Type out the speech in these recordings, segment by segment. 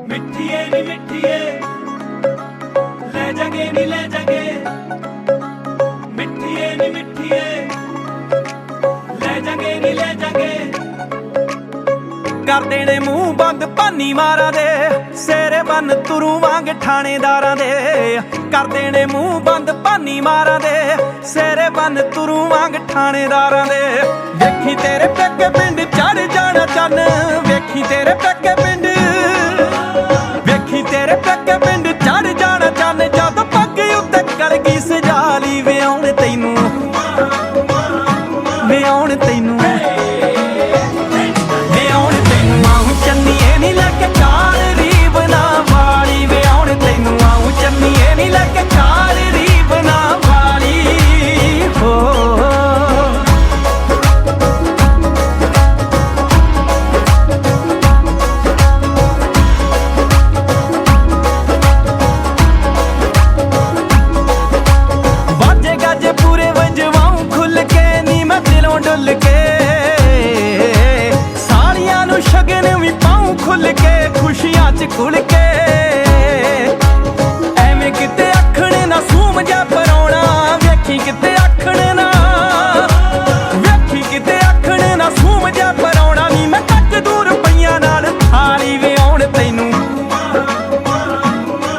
मिठिए नी मिठिए ले जगे नी ले जगे, मिठिए नी मिठिए ले जगे नी ले जगे। कर देने मूंह बंद भानी मारा दे, सेरे बन तुरू वांग थानेदारां दे। कर देने मूंह बंद भानी मारा दे, सेरे बन तुरू वांग थानेदारां दे। वेखी तेरे पेके पिंड चढ़ जाना चन, वेखी तेरे पेके पिंड, वेखी तेरे पेके पिंड चढ़ जाना चन। जद पग उत्ते कलगी सजाली वे आउण तैनू, वे आउण तैनू, वे आउण तैनू। आऊं चन्नीए नी लैके चाल रीब ना वाली, वे आउण तैनू। आऊं चन्नीए नी लैके चाल रीब ना वाली हो। बाजे गाजे पूरे वजवाऊं खुल के नी मैं दिलों डुल के, सालियां नू शगन भी पाऊं खुल के, खुशियां च खुल के। एवें किते आखण ना सूम जा पराउणा, वेखी किते आखण ना, वेखी किते आखण ना सूम जा पराउणा। नी मैं कट दूर पईयां नाल थाली, वे आउण तैनू,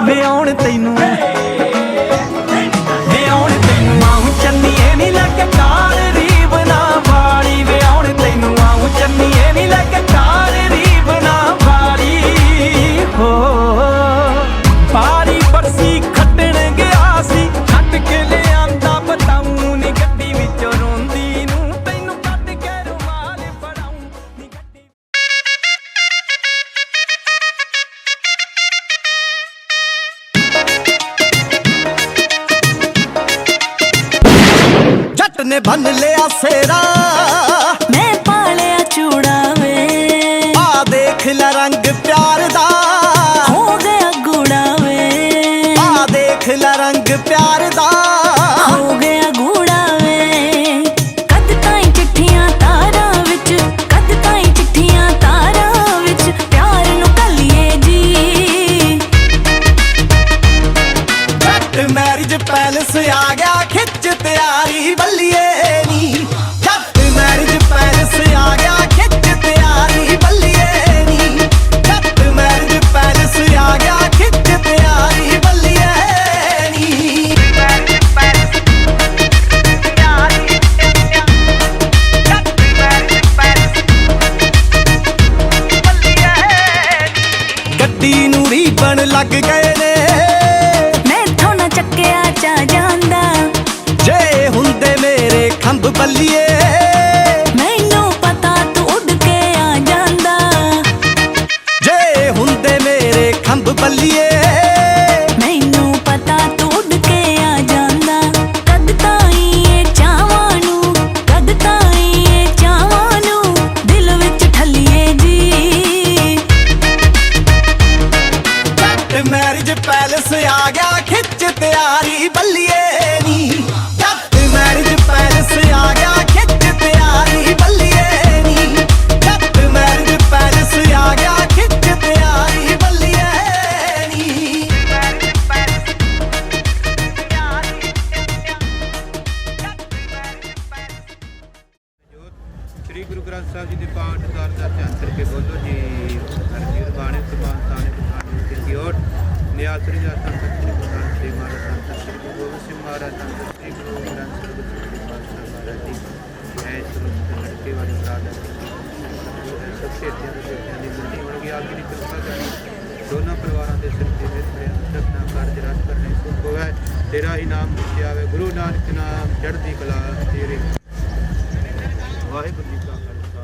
वे आउण तैनू, वे आउण तैनू। आऊं चन्नीए नी लैके चाल रीब ना वाली, वे आउण तैनू। आऊं चन्नीए नी लैके चाल रीब ना वाली हो। बारी बरसी खट्टण गया सी, खट के ले आंदा बताऊं नी गड्डी विचों रोंदी नू, तैनू कट के रुमाल फड़ाऊं नी गड्डी। जट ने बन लिया सेरा, मैं पालिया चूड़ा वे, आ देख ला रंग प्यार दा, हो गया गूड़ा वे, आ देख ला रंग प्यार दा। हो गया गूड़ा वे। कद ताईं चिट्ठियां तारां विच, कद ताईं चिट्ठियां तारां विच, प्यार नू कलिए जी। जट मैरिज पैलेस आ गया खिच तैयारी बल्लिए नी, जट मैरिज पैलेस आ गया खिच तैयारी बल्लिए नी, जट मैरिज पैलेस आ गया खिच तैयारी बल्लिए नी। मैरिज पैलेस तैयारी, जट मैरिज पैलेस बल्लिए नी। गड्डी नू रीबन लग गए ने, मैथों ना चक्किया चा जांदा, जे हुंदे मेरे खंभ बल्लिए। मैनू पता तू उड़ के आ जांदा, जे हुंदे मेरे खंभ बल्लिए। मैनू पता तू उड़ के आ जांदा। कद ताईं ए चावां नू, कद ताईं ए चावां नू, दिल विच ठल्लिए जी। जट मैरिज पैलेस आ गया खिच तैयारी बल्लिए नी, जट मैरिज पैलेस आ गया खिच तैयारी बल्लिए नी, जट मैरिज पैलेस आ गया खिच तैयारी बल्लिए नी। मैरिज पैलेस तैयारी, श्री गुरु ग्रंथ साहब जी के पाठ ਦਰ ਧਿਆਨ ਕਰਕੇ ਬੋਲੋ ਜੀ। ਹਰਜੀਤ ਬਾਣੀ ਸੁਭਾਨ ਸਾਨੇ ਪਠਾਣੀ ਦੀ ਓਟ ਨਿਆਲ ਸ੍ਰੀ ਜਾਤਨ ਸ੍ਰੀ ਗੁਰੂ ਜੀ ਮਹਾਰਾਜ ਸੰਤ ਸ੍ਰੀ ਗੁਰੂ ਗੋਬਿੰਦ ਸਿੰਘ ਮਹਾਰਾਜ ਸੰਤ ਸ੍ਰੀ ਗੁਰੂ ਗ੍ਰੰਥ ਸਾਹਿਬ ਜੀ ਪਾਤਸ਼ਾਹ ਮਹਾਰਾਜ ਜੀ ਐ ਸਰੂਪ ਲੜਕੇ ਵਾਲੀ ਪ੍ਰਾਰਥਨਾ ਸਭ ਸੇਠਿਆਂ ਦੇ ਸੇਠਿਆਂ ਦੀ ਮੰਨੀ ਹੋਣਗੀ। ਆਪ ਜੀ ਦੀ ਕਿਰਪਾ ਕਰੀ ਦੋਨਾਂ ਪਰਿਵਾਰਾਂ ਦੇ ਸਿਰ ਤੇ ਮੇਰੇ ਸਤਨਾ ਕਾਰਜ ਰਾਜ ਕਰਨੇ ਸੁਖ ਹੋਵੇ। ਤੇਰਾ ਹੀ ਨਾਮ ਦਿੱਤੇ ਆਵੇ ਗੁਰੂ ਨਾਨਕ ਨਾਮ ਚੜ੍ਹਦੀ ਕਲਾ ਤੇਰੇ। ਵਾਹਿਗੁਰੂ ਜੀ ਕਾ ਖਾਲਸਾ।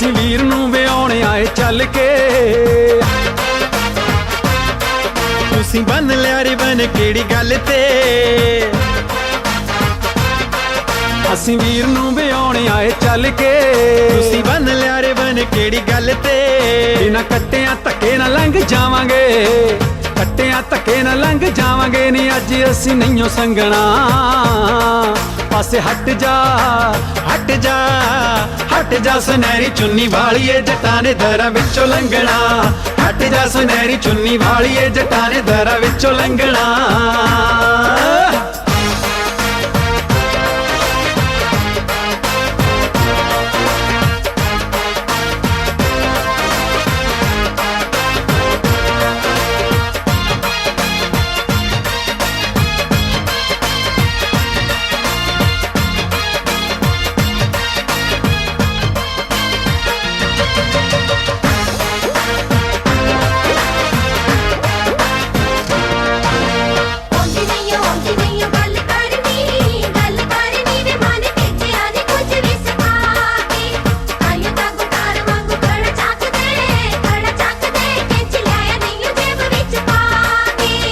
ਅਸੀਂ ਵੀਰ ਨੂੰ ਵਿਆਹੁਣ ਆਏ ਚੱਲ ਕੇ। ਤੁਸੀਂ ਬੰਨ ਲਿਆ ਰਿਬਨ ਕਿਹੜੀ ਗੱਲ ਤੇ, ਅਸੀਂ ਵੀਰ ਨੂੰ ਵਿਆਹੁਣ ਆਏ ਚੱਲ ਕੇ। ਤੁਸੀਂ ਬੰਨ ਲਿਆ ਰਿਬਨ ਕਿਹੜੀ ਗੱਲ ਤੇ, ਬਿਨਾਂ ਕੱਟਿਆਂ ਧੱਕੇ ਨਾ ਲੰਘ ਜਾਵਾਂਗੇ, ਕੱਟਿਆਂ ਧੱਕੇ ਨਾ ਲੰਘ ਜਾਵਾਂਗੇ ਨੀ ਅੱਜ ਅਸੀਂ ਨਹੀਂਓ ਸੰਗਣਾ। ਪਾਸੇ ਹਟ ਜਾ ਹਟ ਜਾ ਹਟ ਜਾ ਸੁਨਹਿਰੀ ਚੁੰਨੀ ਵਾਲੀਏ ਜੱਟਾਂ ਨੇ ਦਰਾਂ ਵਿੱਚੋਂ ਲੰਘਣਾ। ਹਟ ਜਾ ਸੁਨਹਿਰੀ ਚੁੰਨੀ ਵਾਲੀਏ ਜੱਟਾਂ ਨੇ ਦਰਾਂ ਵਿੱਚੋਂ ਲੰਘਣਾ।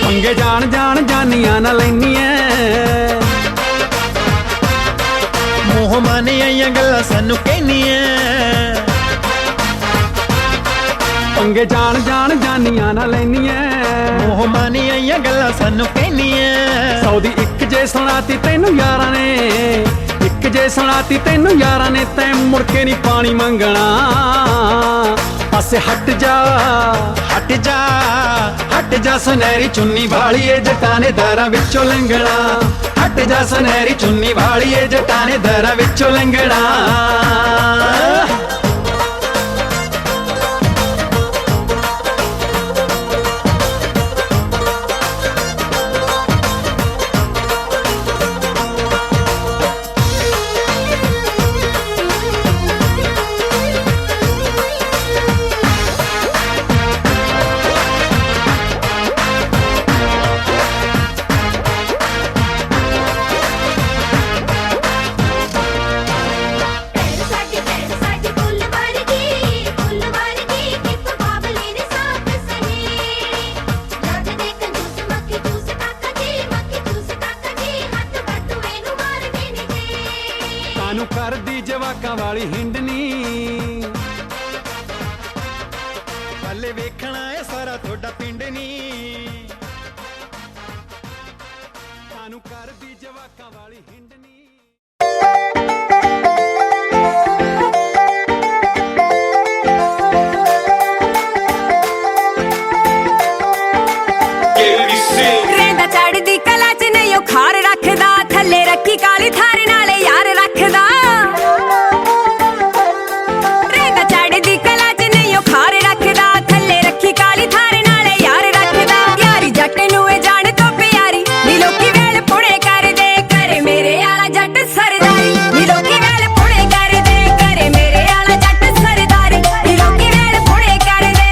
ਪੰਗੇ ਜਾਣ ਜਾਣ ਜਾਨੀਆਂ ਨਾ ਲੈਨੀਆਂ, ਮੂੰਹ ਮਾਨੇ ਆਈਆਂ ਗੱਲਾਂ ਸਾਨੂੰ ਕਹਿਨੀਆਂ। ਪੰਗੇ ਜਾਣ ਜਾਣ ਜਾਨੀਆਂ ਨਾ ਲੈਨੀਆਂ, ਮੂੰਹ ਮਾਨੇ ਆਈਆਂ ਗੱਲਾਂ ਸਾਨੂੰ ਕਹਿਨੀਆਂ। 100 ਦੀ ਇੱਕ ਜੇ ਸੁਣਾਤੀ ਤੈਨੂੰ ਯਾਰਾਂ ਨੇ, ਇੱਕ ਜੇ ਸੁਣਾਤੀ ਤੈਨੂੰ ਯਾਰਾਂ ਨੇ ਤੈਂ ਮੁੜ ਕੇ ਨਹੀਂ ਪਾਣੀ ਮੰਗਣਾ। ਪਾਸੇ ਹਟ ਜਾ ਹਟ ਜਾ ਹਟ ਜਾ ਸੁਨਹਿਰੀ ਚੁੰਨੀ ਵਾਲੀਏ ਜੱਟਾਂ ਨੇ ਦਰਾਂ ਵਿੱਚੋਂ ਲੰਘਣਾ। ਹਟ ਜਾ ਸੁਨਹਿਰੀ ਚੁੰਨੀ ਵਾਲੀਏ ਜੱਟਾਂ ਨੇ ਦਰਾਂ ਵਿੱਚੋਂ ਲੰਘਣਾ। ਨੂੰ ਕਰਦੀ ਜਵਾਕਾਂ ਵਾਲੀ ਹਿੰਡਨੀ, ਹਲੇ ਵੇਖਣਾ ਏ ਸਾਰਾ ਤੁਹਾਡਾ ਪਿੰਡ ਨੀ। ਸਾਨੂੰ ਕਰਦੀ ਜਵਾਕਾਂ ਵਾਲੀ ਹਿੰਡਨੀ। ਰਹਿੰਦਾ ਚੜ੍ਹਦੀ ਕਲਾ ਚ ਨਹੀਂ ਉਹ ਖਾਰ ਰੱਖਦਾ, ਥੱਲੇ ਰੱਖੀ ਕਾਲੀ ਥਾਰ ਨਾਲੇ ਯਾਰ ਰੱਖਦਾ। ਰਹਿੰਦਾ ਚੜ੍ਹਦੀ ਕਲਾ ਚ ਨਹੀਂ ਉਹ ਖਾਰ ਰੱਖਦਾ, ਥੱਲੇ ਰੱਖੀ ਕਾਲੀ ਥਾਰ ਨਾਲੇ ਯਾਰ ਰੱਖਦਾ। ਯਾਰੀ ਜੱਟ ਨੂੰ ਇਹ ਜਾਣ ਤੋਂ ਪਿਆਰੀ, ਨੀ ਲੋਕੀ ਵੇਲ ਪੁਣੇ ਕਰਦੇ ਕਰੇ ਮੇਰੇ ਆਲਾ ਜੱਟ ਸਰਦਾਰੀ। ਨੀ ਲੋਕੀ ਵੇਲ ਪੁਣੇ ਕਰਦੇ ਕਰੇ ਮੇਰੇ ਆਲਾ ਜੱਟ ਸਰਦਾਰੀ। ਨੀ ਲੋਕੀ ਵੇਲ ਪੁਣੇ ਕਰਦੇ।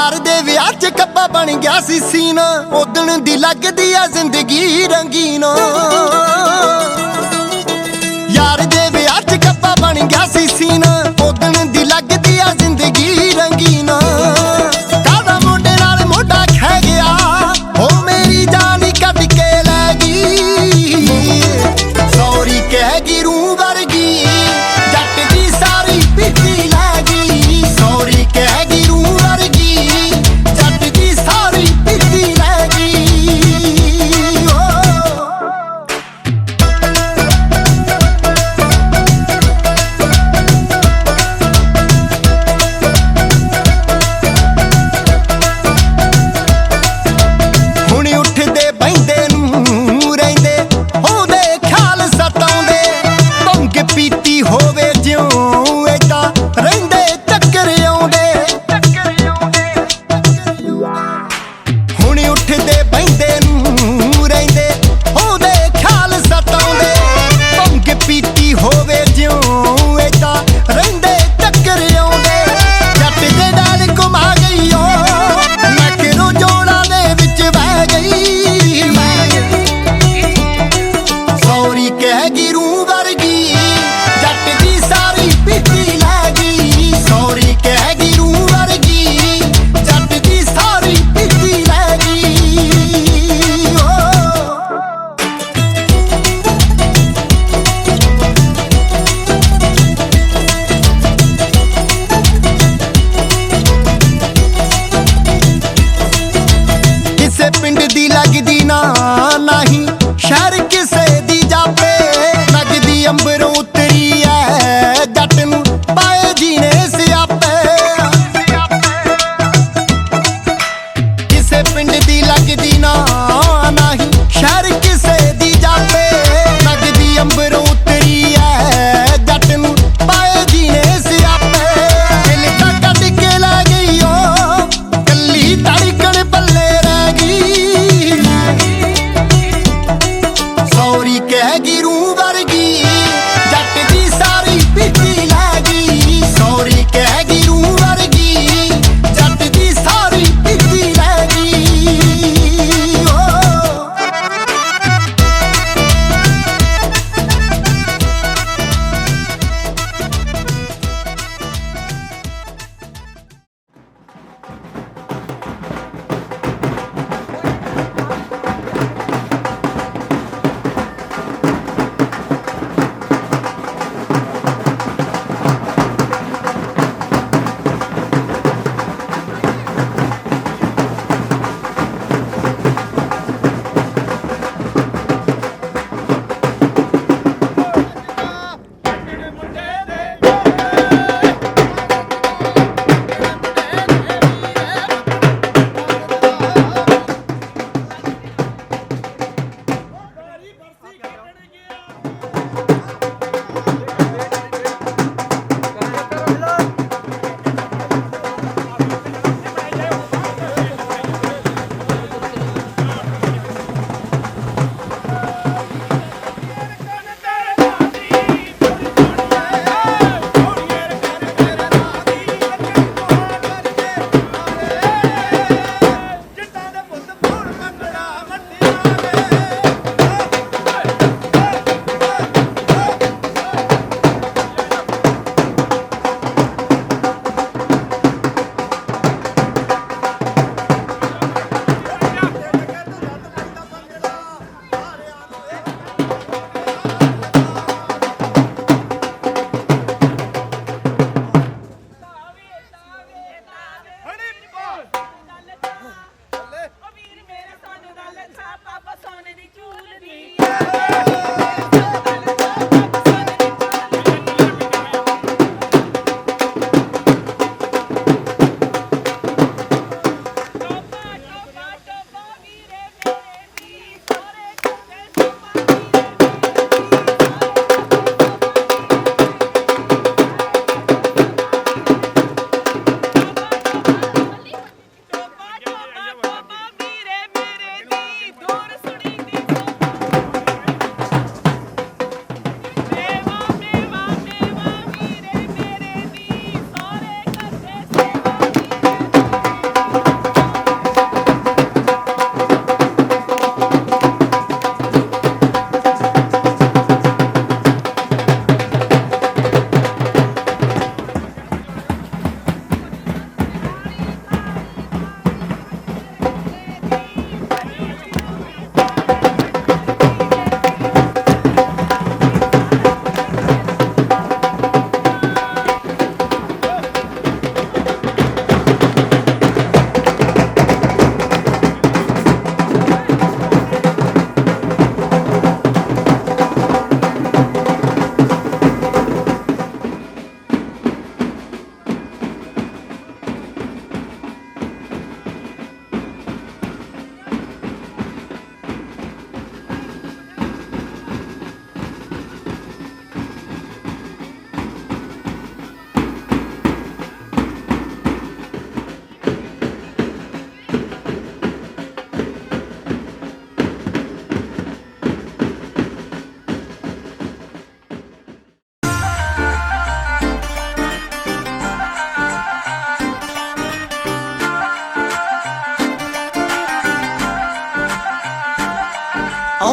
ਯਾਰ ਦੇ ਵਿਆਹ 'ਚ ਕੱਪਾ ਬਣ ਗਿਆ ਸੀ ਸੀਨ ਉਦਣ ਦੀ ਲੱਗਦੀ ਆ ਜ਼ਿੰਦਗੀ ਰੰਗੀਨ ਯਾਰ ਦੇ ਵਿਆਹ 'ਚ ਕੱਪਾ ਬਣ ਗਿਆ ਸੀ ਸੀਨ ਉਦਣ ਦੀ ਲੱਗਦੀ ਆ ਜ਼ਿੰਦਗੀ ਰੰਗੀਨ ਕਾਹਦਾ ਮੋਢੇ ਨਾਲ ਮੋਢਾ ਖਹਿ ਗਿਆ ਉਹ ਮੇਰੀ ਜਾਨ ਹੀ ਕੱਢ ਕੇ ਲੈ ਗਈ ਸੌਰੀ ਕਹਿ ਗਈ ਰੂਹ ਵਰਗੀ ਜੱਟ ਦੀ ਸਾਰੀ ਪੀਤੀ ਲੈ ਗਈ ਸੌਰੀ ਕਹਿ ਗਈ ਰੂਹ ਵਰਗੀ ਜੱਟ ਦੀ ਸਾਰੀ ਪੀਤੀ ਲੈ ਗਈ ਹੁਣ ਉੱਠਦੇ ਬਹਿੰਦੇ ਨੂੰ ਰਹਿੰਦੇ ਉਹਦੇ ਖਿਆਲ ਸਤਾਉਂਦੇ ਭੰਗ ਪੀਤੀ ਹੋਵੇ ਜਿਉਂ ਏਦਾਂ ਰਹਿੰਦੇ ਚੱਕਰ ਆਉਂਦੇ ਹੁਣ ਉੱਠਦੇ ਬਹਿੰਦੇ ਨੂੰ ਰਹਿੰਦੇ ਉਹਦੇ ਖਿਆਲ ਸਤਾਉਂਦੇ ਭੰਗ ਪੀਤੀ ਹੋਵੇ ਜਿਉਂ ਏਦਾਂ ਰਹਿੰਦੇ ਚੱਕਰ ਆਉਂਦੇ ਜੱਟ ਦੇ ਡਰ ਘੁਮਾ ਗਈ ਓ ਮੈਂ ਕਿਰੋ ਜੋੜਾਂ ਦੇ ਵਿੱਚ ਬਹਿ ਗਈ ਸੌਰੀ ਕਹਿ ਗਈ ਰੂਹ ਵਰਗੀ ਜੱਟ ਦੀ ਸਾਰੀ ਪੀਤੀ ਲੈ ਗਈ ਸੌਰੀ ਕਹਿ ਗਈ ਰੂਹ ਵਰਗੀ ਜੱਟ ਦੀ ਸਾਰੀ ਪੀਤੀ ਲੈ ਗਈ ਕਿਸੇ ਪਿੰਡ ਦੀ ਲੱਗਦੀ ਨਾ ਨਹੀਂ ਸ਼ਹਿਰ ਕਿਸੇ ਦੀ ਜਾਪੇ ਲੱਗਦੀ ਅੰਬਰੋਂ ਉਤਰੀ ਐ ਜੱਟ ਨੂੰ ਪਾਏ ਜੀਨੇ ਸਿਆਪੇ ਕਿਸੇ ਪਿੰਡ ਦੀ ਲੱਗਦੀ ਨਾ ਨਹੀਂ ਸ਼ਹਿਰ ਕਿਸੇ ਦੀ ਜਾਪੇ ਲੱਗਦੀ ਅੰਬਰੋਂ ਉਤਰੀ ਐ ਜੱਟ ਨੂੰ ਪਾਏ ਜੀਨੇ ਸਿਆਪੇ ਦਿਲ ਤਾਂ ਕੱਢ ਕੇ ਲੈ ਗਈ ਓ ਕੱਲੀ ਧੜਕਣ ਪੱਲੇ ਰਹਿ ਗਈ ਸੌਰੀ ਕਹਿ ਗਈ ਰੂਹ ਵਰਗੀ ਜੱਟ ਦੀ ਸਾਰੀ ਪੀਤੀ ਲੈ ਗਈ ਸੌਰੀ ਕਹਿ ਗਈ ਰੂਹ ਵਰਗੀ ਜੱਟ ਦੀ ਸਾਰੀ ਪੀਤੀ ਲੈ ਗਈ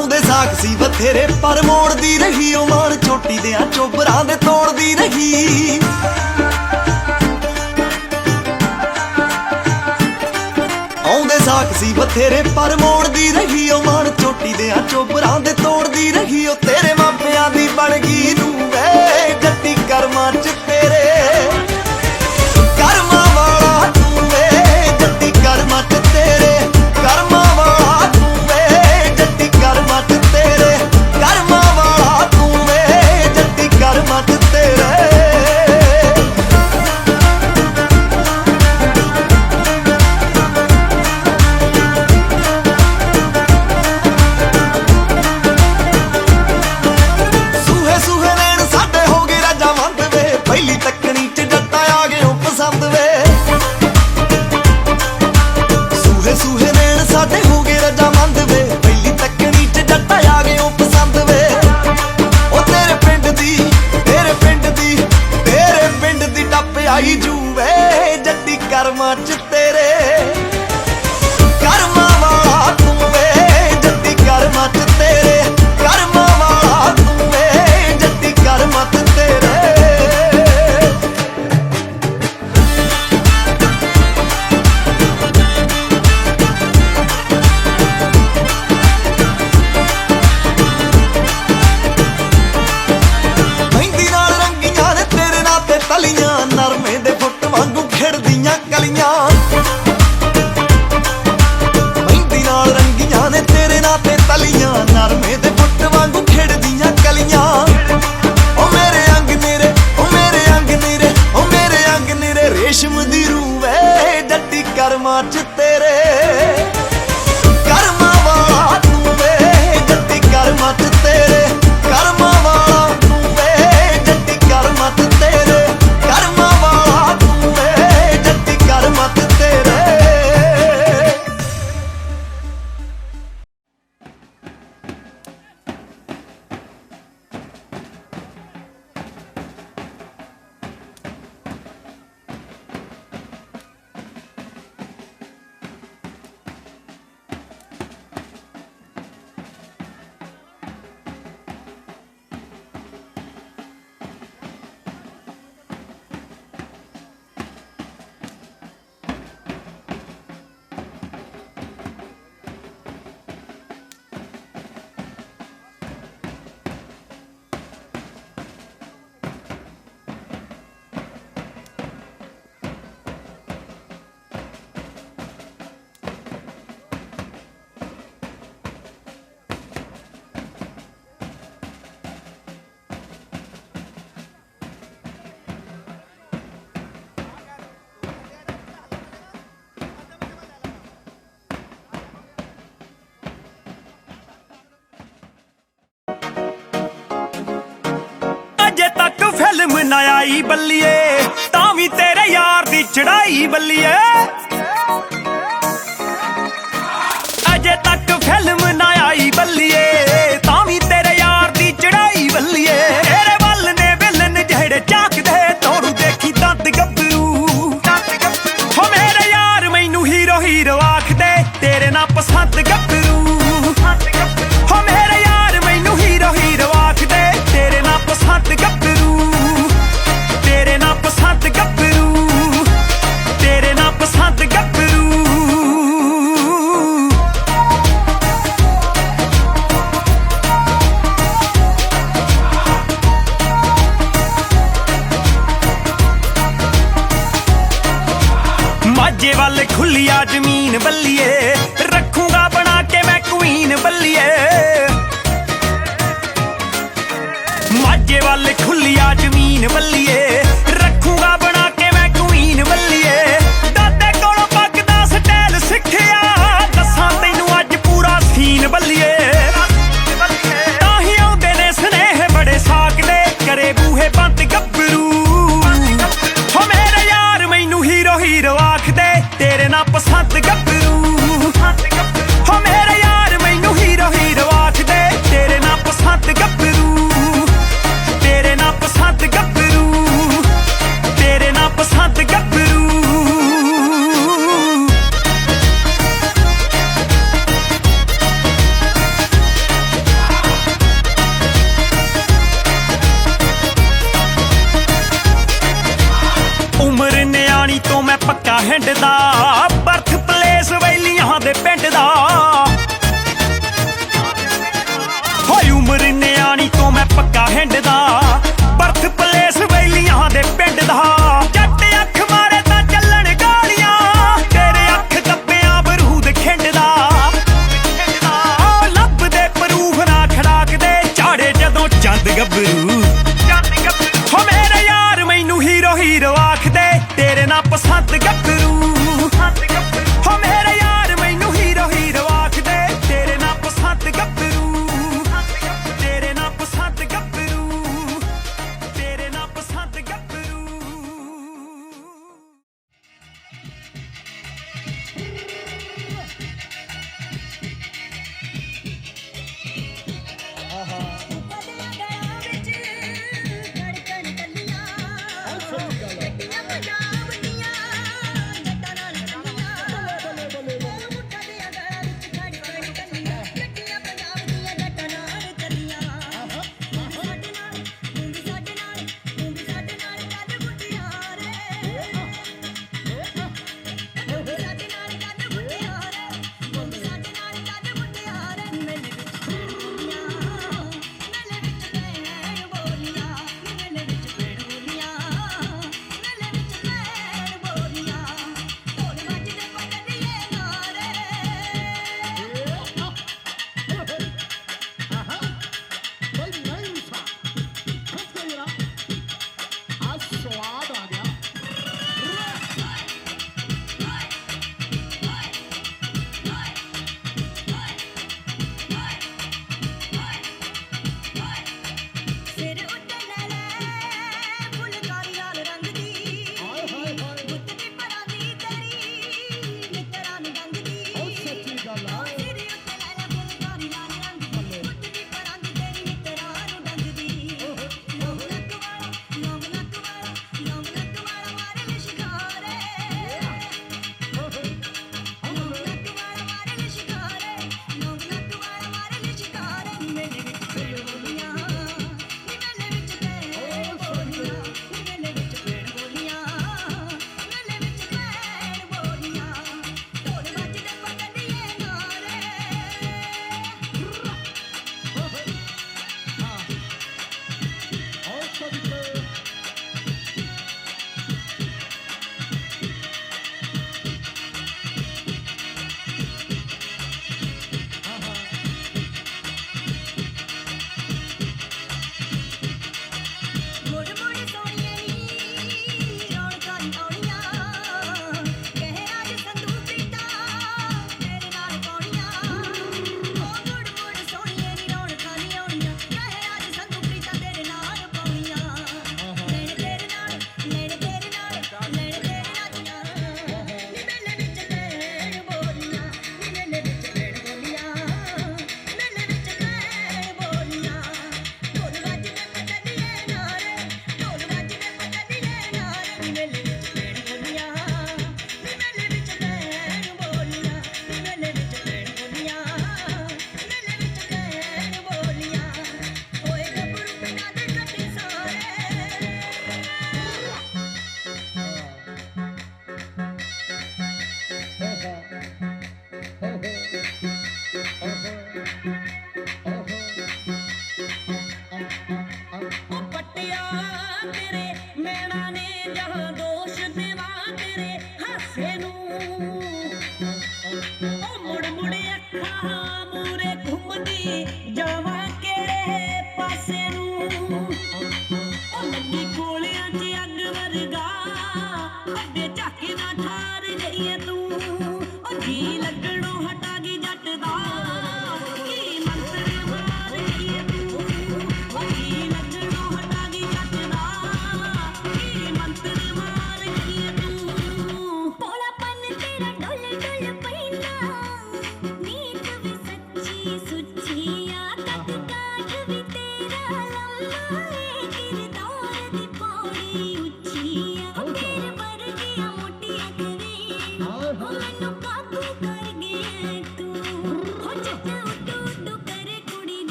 ਆਉਂਦੇ ਸਾਖ ਸੀ ਬਥੇਰੇ ਪਰ ਮੋੜਦੀ ਰਹੀ ਉਹ ਮਾਣ ਚੋਟੀ ਦਿਆਂ ਚੋਬਰਾਂ ਦੇ ਤੋੜਦੀ ਰਹੀ ਆਉਂਦੇ ਸਾਖ ਸੀ ਬਥੇਰੇ ਪਰ ਮੋੜਦੀ ਰਹੀ ਉਹ ਮਾਣ ਚੋਟੀ ਦਿਆਂ ਚੋਬਰਾਂ ਦੇ ਤੋੜਦੀ ਰਹੀ ਉਹ ਤੇਰੇ ਮਾਪਿਆਂ ਦੀ ਬਣ ਗਈ ਨੂੰ ਵੇ ਜੱਟੀ ਕਰਮਾਂ ਚ ਤੇਰੇ ਕਰਮਾਂ ਵਾਲਾ ਤੂੰ ਵੇ ਜੱਟੀ ਕਰਮਾਂ ਚ ਤੇਰੇ ਕਰਮਾਂ ਵਾਲਾ ਤੂੰ ਵੇ ਜੱਟੀ ਕਰਮਾਂ ਚ ਤੇਰੇ ਕਰਮਾਂ ਵਾਲਾ ਤੂੰ ਵੇ ਜੱਟੀ ਕਰਮਾਂ ਚ ਤੇਰੇ ਆਈ ਜੂਵੇ ਜੱਟੀ ਕਰਮਾਂ ਚ ਤੇਰੇ ਕਰਮਾਂ ਵਾਲਾ ਤੂੰ ਵੇ ਜੱਟੀ ਕਰਮਾਂ ਚ ਤੇਰੇ ਕਰਮਾਂ ਵਾਲਾ ਤੂੰ ਵੇ ਜੱਟੀ ਕਰਮਾਂ ਚ ਤੇਰੇ ਮਹਿੰਦੀ ਨਾਲ ਰੰਗੀਆਂ ਨੇ ਤੇਰੇ ਨਾਂ ਤੇ ਤਲੀਆਂ ਨਰਮੇ ਦੇ ਫੁੱਟ ਵਾਂਗੂ ਖਿੜਦੀਆਂ ਕਲੀਆਂ ਮਹਿੰਦੀ ਨਾਲ ਰੰਗੀਆਂ ਨੇ ਤੇਰੇ ਨਾਂ ਤੇ ਤਲੀਆਂ ਨਰਮੇ ਦੇ ਫੁੱਟ ਵਾਂਗੂ ਖਿੜਦੀਆਂ ਕਲੀਆਂ ਉਹ ਮੇਰੇ ਅੰਗ ਨੀਰੇ ਉਹ ਮੇਰੇ ਅੰਗ ਨੀਰੇ ਉਹ ਮੇਰੇ ਅੰਗ ਨੀਰੇ ਰੇਸ਼ਮ ਦੀ ਰੂਹ ਵੇ ਜੱਟੀ ਕਰਮਾਂ ਚ ਤੇਰੇ ਕਰਮਾਂ ਵਾਲਾ ਤੂੰ ਵੇ ਜੱਟੀ ਕਰਮਾਂ ਚ ਤੇਰੇ ਕਰਮਾਂ ਵਾਲਾ ਤੂੰ ਵੇ ਜੱਟੀ ਕਰਮਾਂ ਚ ਤੇਰੇ ਕਰਮਾਂ ਵਾਲਾ ਤੂੰ ਵੇ ਜੱਟੀ ਕਰਮਾਂ ਚ ਤੇਰੇ ਅਜੇ ਤੱਕ ਫਿਲਮ ਨਾ ਆਈ ਬੱਲੀਏ ਤਾਂ ਵੀ ਤੇਰੇ ਯਾਰ ਦੀ ਚੜਾਈ ਬੱਲੀਏ ਅਜੇ ਤੱਕ ਫਿਲਮ ਨਾ ਆਈ ਬੱਲੀਏ ਤਾਂ ਵੀ ਤੇਰੇ ਯਾਰ ਦੀ ਚੜਾਈ ਬੱਲੀਏ ਤੇਰੇ ਵੱਲ ਨੇ ਵਿਲਨ ਜਿਹੜੇ ਝਾਕਦੇ ਤੋੜੂ ਦੇਖੀ ਦੰਦ ਗੱਭਰੂ ਹੋ ਮੇਰੇ ਯਾਰ ਮੈਨੂੰ ਹੀਰੋ ਹੀਰੋ ਆਖਦੇ ਤੇਰੇ ਨਾਲ ਪਸੰਦ ਗੱਭਰੂ ਹੋ ਮੇਰੇ ਯਾਰ ਮੈਨੂੰ ਹੀਰੋ ਹੀਰੋ ਆਖਦੇ ਤੇਰੇ ਨਾਲ ਪਸੰਦ ਗੱਭਰੂ ਤੇਰੇ ਨਾਲ ਪਸੰਦ ਗੱਭਰੂ ਤੇਰੇ ਨਾਲ ਪਸੰਦ ਗੱਭਰੂ ਮਾਝੇ ਵੱਲ ਖੁੱਲੀਆ ਜ਼ਮੀਨ ਬੱਲੀਏ ਰੱਖੂਗਾ ਬਣਾ ਕੇ ਮੈਂ ਕੁਈਨ ਬੱਲੀਏ ਮਾਝੇ ਵੱਲ ਖੁੱਲੀਆ ਜ਼ਮੀਨ ਬੱਲੀਏ ਰੱਖੂਗਾ ਬਣਾ ਕੇ ਮੈਂ ਕੁਈਨ ਬੱਲੀਏ ਦਾਦੇ ਕੋਲੋਂ ਪੱਕਦਾ ਸਟਾਈਲ ਸਿੱਖਿਆ ਦੱਸਾਂ ਤੈਨੂੰ ਅੱਜ ਪੂਰਾ ਸੀਨ ਬੱਲੀਏ ਤਾਂ ਹੀ ਆਉਂਦੇ ਨੇ ਸਨੇਹ ਬੜੇ ਸਾਕਦੇ ਕਰੇ ਬੂਹੇ ਬੰਦ ਗੱਭਰੂ ਹੋ ਮੇਰੇ ਯਾਰ ਮੈਨੂੰ ਹੀਰੋ ਹੀਰੋ ਆਖਦੇ ਤੇਰੇ ਨਾਲ ਪਸੰਦ ਗੱਭਰੂ ਹੋ ਮੇਰੇ ਯਾਰ ਮੈਨੂੰ ਹੀਰੋ ਹੀਰੋ ਆਖਦੇ ਤੇਰੇ ਨਾਲ ਪਸੰਦ ਗੱਭਰੂ ਤੇਰੇ ਨਾਲ ਪਸੰਦ ਗੱਭਰੂ हिंड दा बर्थ प्लेस वैलियां दे पिंड दा होई उमर न्याणी तो मैं पक्का हिंड दा बर्थ प्लेस वैलियां दे पिंड दा जट अख मारे तां चलन गालियां तेरे अख दब्बियां बरूद खिंड दा लब दे प्रूफ ना खड़ाक दे झाड़े जदों चंद गबरू हो मेरे यार मैनू हीरो हीरो आख दे तेरे ना पसंद गबरू हो मेरे यार मैनू हीरो हीरो आख दे तेरे ना पसंद गबरू तेरे ना पसंद गबरू तेरे ना पसंद गबरू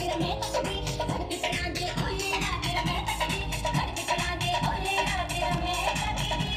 तेरा मैं तकदी धरती करा दे ओले ना तेरा मैं तकदी धरती करा दे ओले ना तेरा मैं तकदी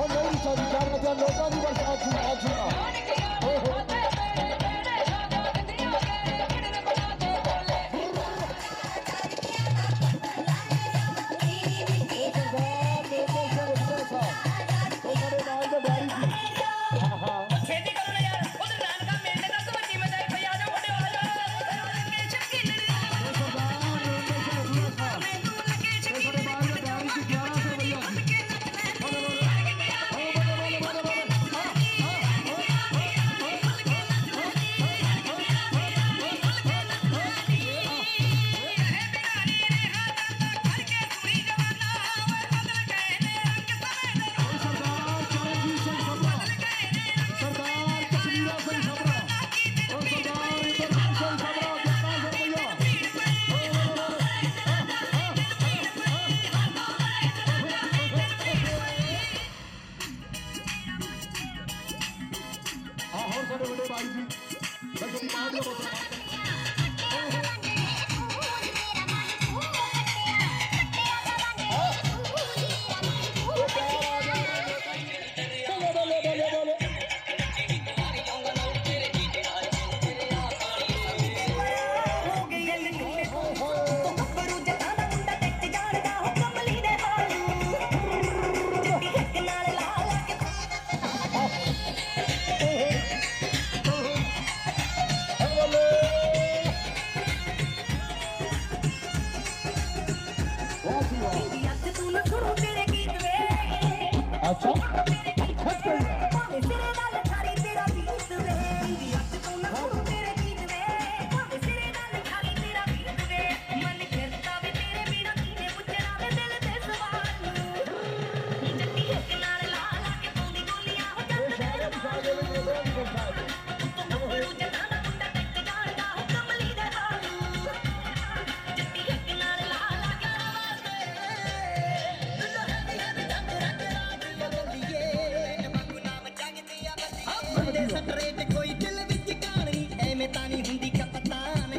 आगरा जी संग दे जान जान आगरा जी संग दे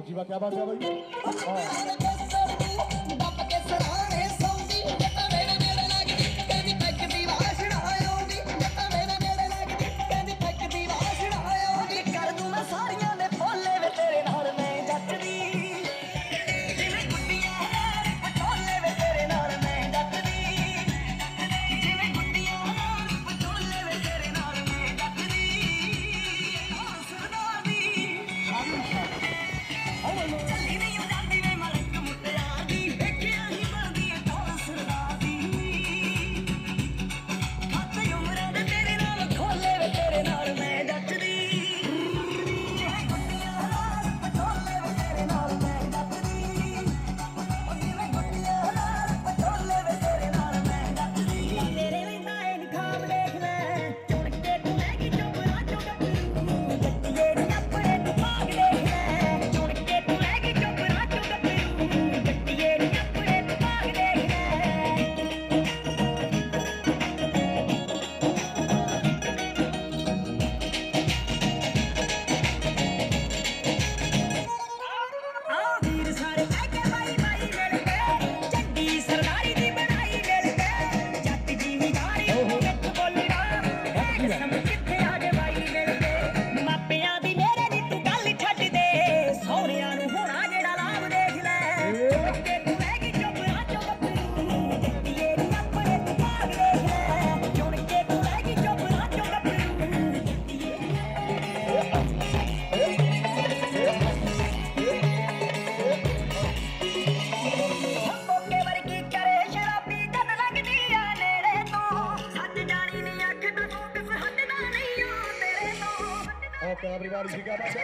जी वाह, क्या बात है भाई। ਦੱਬ ਕੇ ਸਰਾਣੇ ਸੌਂਦੀ ਜੱਟਾਂ ਮੇਰੇ ਨੇੜੇ ਲੱਗਦੀ ਕਹਿੰਦੀ ਪੈਕ ਦੀ ਵਾਸ਼ਣ ਆਉਂਦੀ ਜੱਟਾਂ ਮੇਰੇ ਨੇੜੇ ਲੱਗਦੀ ਕਹਿੰਦੀ ਪੈਕ ਦੀ ਵਾਸ਼ਣ ਆਉਂਦੀ ਕਰ ਦੂੰ ਮੈਂ ਸਾਰੀਆਂ ਦੇ ਭੋਲੇ ਵੇ ਤੇਰੇ ਨਾਲ ਮੈਂ ਜੱਟਦੀ ਜਿਵੇਂ ਗੁੱਡੀਆਂ ਨਾਲ ਪਟੋਲੇ ਵੇ ਤੇਰੇ ਨਾਲ ਮੈਂ ਜੱਟਦੀ ਜਿਵੇਂ ਗੁੱਡੀਆਂ ਨਾਲ ਪਟੋਲੇ ਵੇ ਤੇਰੇ ਨਾਲ ਮੈਂ ਜੱਟਦੀ ਸਰਦਾਰ ਦੀ ਚੱਲੀ ਨਹੀਂ ਉਹ ਜਾਂਦੀ ਵੇ ਮਲਕ ਮੁੱਟਿਆ ਦੀ ਵੇਖਿਆ ਹੀ ਬਣਦੀ ਏ ਟੋਲ ਸਰਦਾਰ ਦੀ ਖਾਤੇ ਉਮਰਾਂ ਦੇ ਤੇਰੇ ਨਾਲ ਖੋਲੇ ਵੇ ਤੇਰੇ ਨਾਲ ਮੈਂ ਜੱਟਦੀ ਜਿਵੇਂ ਗੁੱਡੀਆਂ ਨਾਲ ਪਟੋਲੇ ਵੇ ਤੇਰੇ ਨਾਲ ਮੈਂ ਜੱਟਦੀ ਉਹ ਜਿਵੇਂ ਗੁੱਡੀਆਂ ਨਾਲ ਪਟੋਲੇ ਵੇ ਤੇਰੇ ਨਾਲ ਮੈਂ ਜੱਟਦੀ ਤੇਰੇ ਵੀ ਨਾਏ ਨਿਖਾਬ ਦੇਖ ਲੈ ਚੁਣ ਕੇ ਤੂੰ ਲੈ ਗਈ ਚੁੱਪਰਾ ਚੁੱਪ ਜੱਟੀਏ ਨੀ ਆਪਣੇ ਤੂੰ ਭਾਗ ਦੇਖ ਲੈ ਚੁਣ ਕੇ ਤੂੰ ਲੈ ਗਈ ਚੁੱਪਰਾ ਚੁੱਪ ਜੱਟੀਏ ਨੀ ਆਪਣੇ ਤੂੰ ਭਾਗ ਦੇਖ ਲੈ ਆਹ ਵੀਰ ਸਾਰੇ ਕਹਿ ਕੇ ਬਾਈ ਬਾਈ ਮਿਲ ਕੇ ਚੰਗੀ ਸਰਦਾਰੀ ਦੀ ਬਣਾਈ ਮਿਲ ਕੇ ਜੱਟ ਜੀਵੀਦਾਰੀ ਵਿੱਚ ਬੋਲਣਾ ਇਹ ਕਸਮ ਕਿੱਥੇ ਆ ਗਏ ਬਾਈ ਮਿਲ ਕੇ ਮਾਪਿਆਂ ਦੀ ਮੇਰੇ ਦੀ ਤੂੰ ਗੱਲ ਛੱਡ ਦੇ ਸਹੁਰਿਆਂ ਨੂੰ ਹੋਣਾ ਜਿਹੜਾ ਲਾਭ ਦੇਖ ਲੈ ਚੁੱਕ ਕੇ ਤੂੰ ਲੈ ਗਈ ਚੁੱਪਰਾ ਚੁੱਪ ਜੱਟੀਏ ਨੀ ਆਪਣੇ ਤੂੰ ਭਾਗ ਦੇਖ ਲੈ ਚੁਣ ਕੇ ਤੂੰ ਲੈ ਗਈ ਚੁੱਪਰਾ ਚੁੱਪ ਮੋਕੇ ਵਰਗੀ ਕਰੇ ਸ਼ਰਾਬੀ ਜਦ ਲੱਗਦੀ ਆ ਨੇੜੇ ਤੋਂ ਸੱਜ ਜਾਣੀ ਨੀ ਅੱਖ ਦਾ ਫੋਕਸ ਹਟਦਾ ਨਹੀਂ ਆ ਤੇਰੇ ਤੋਂ ओके एवरीबॉडी जी, क्या बात है।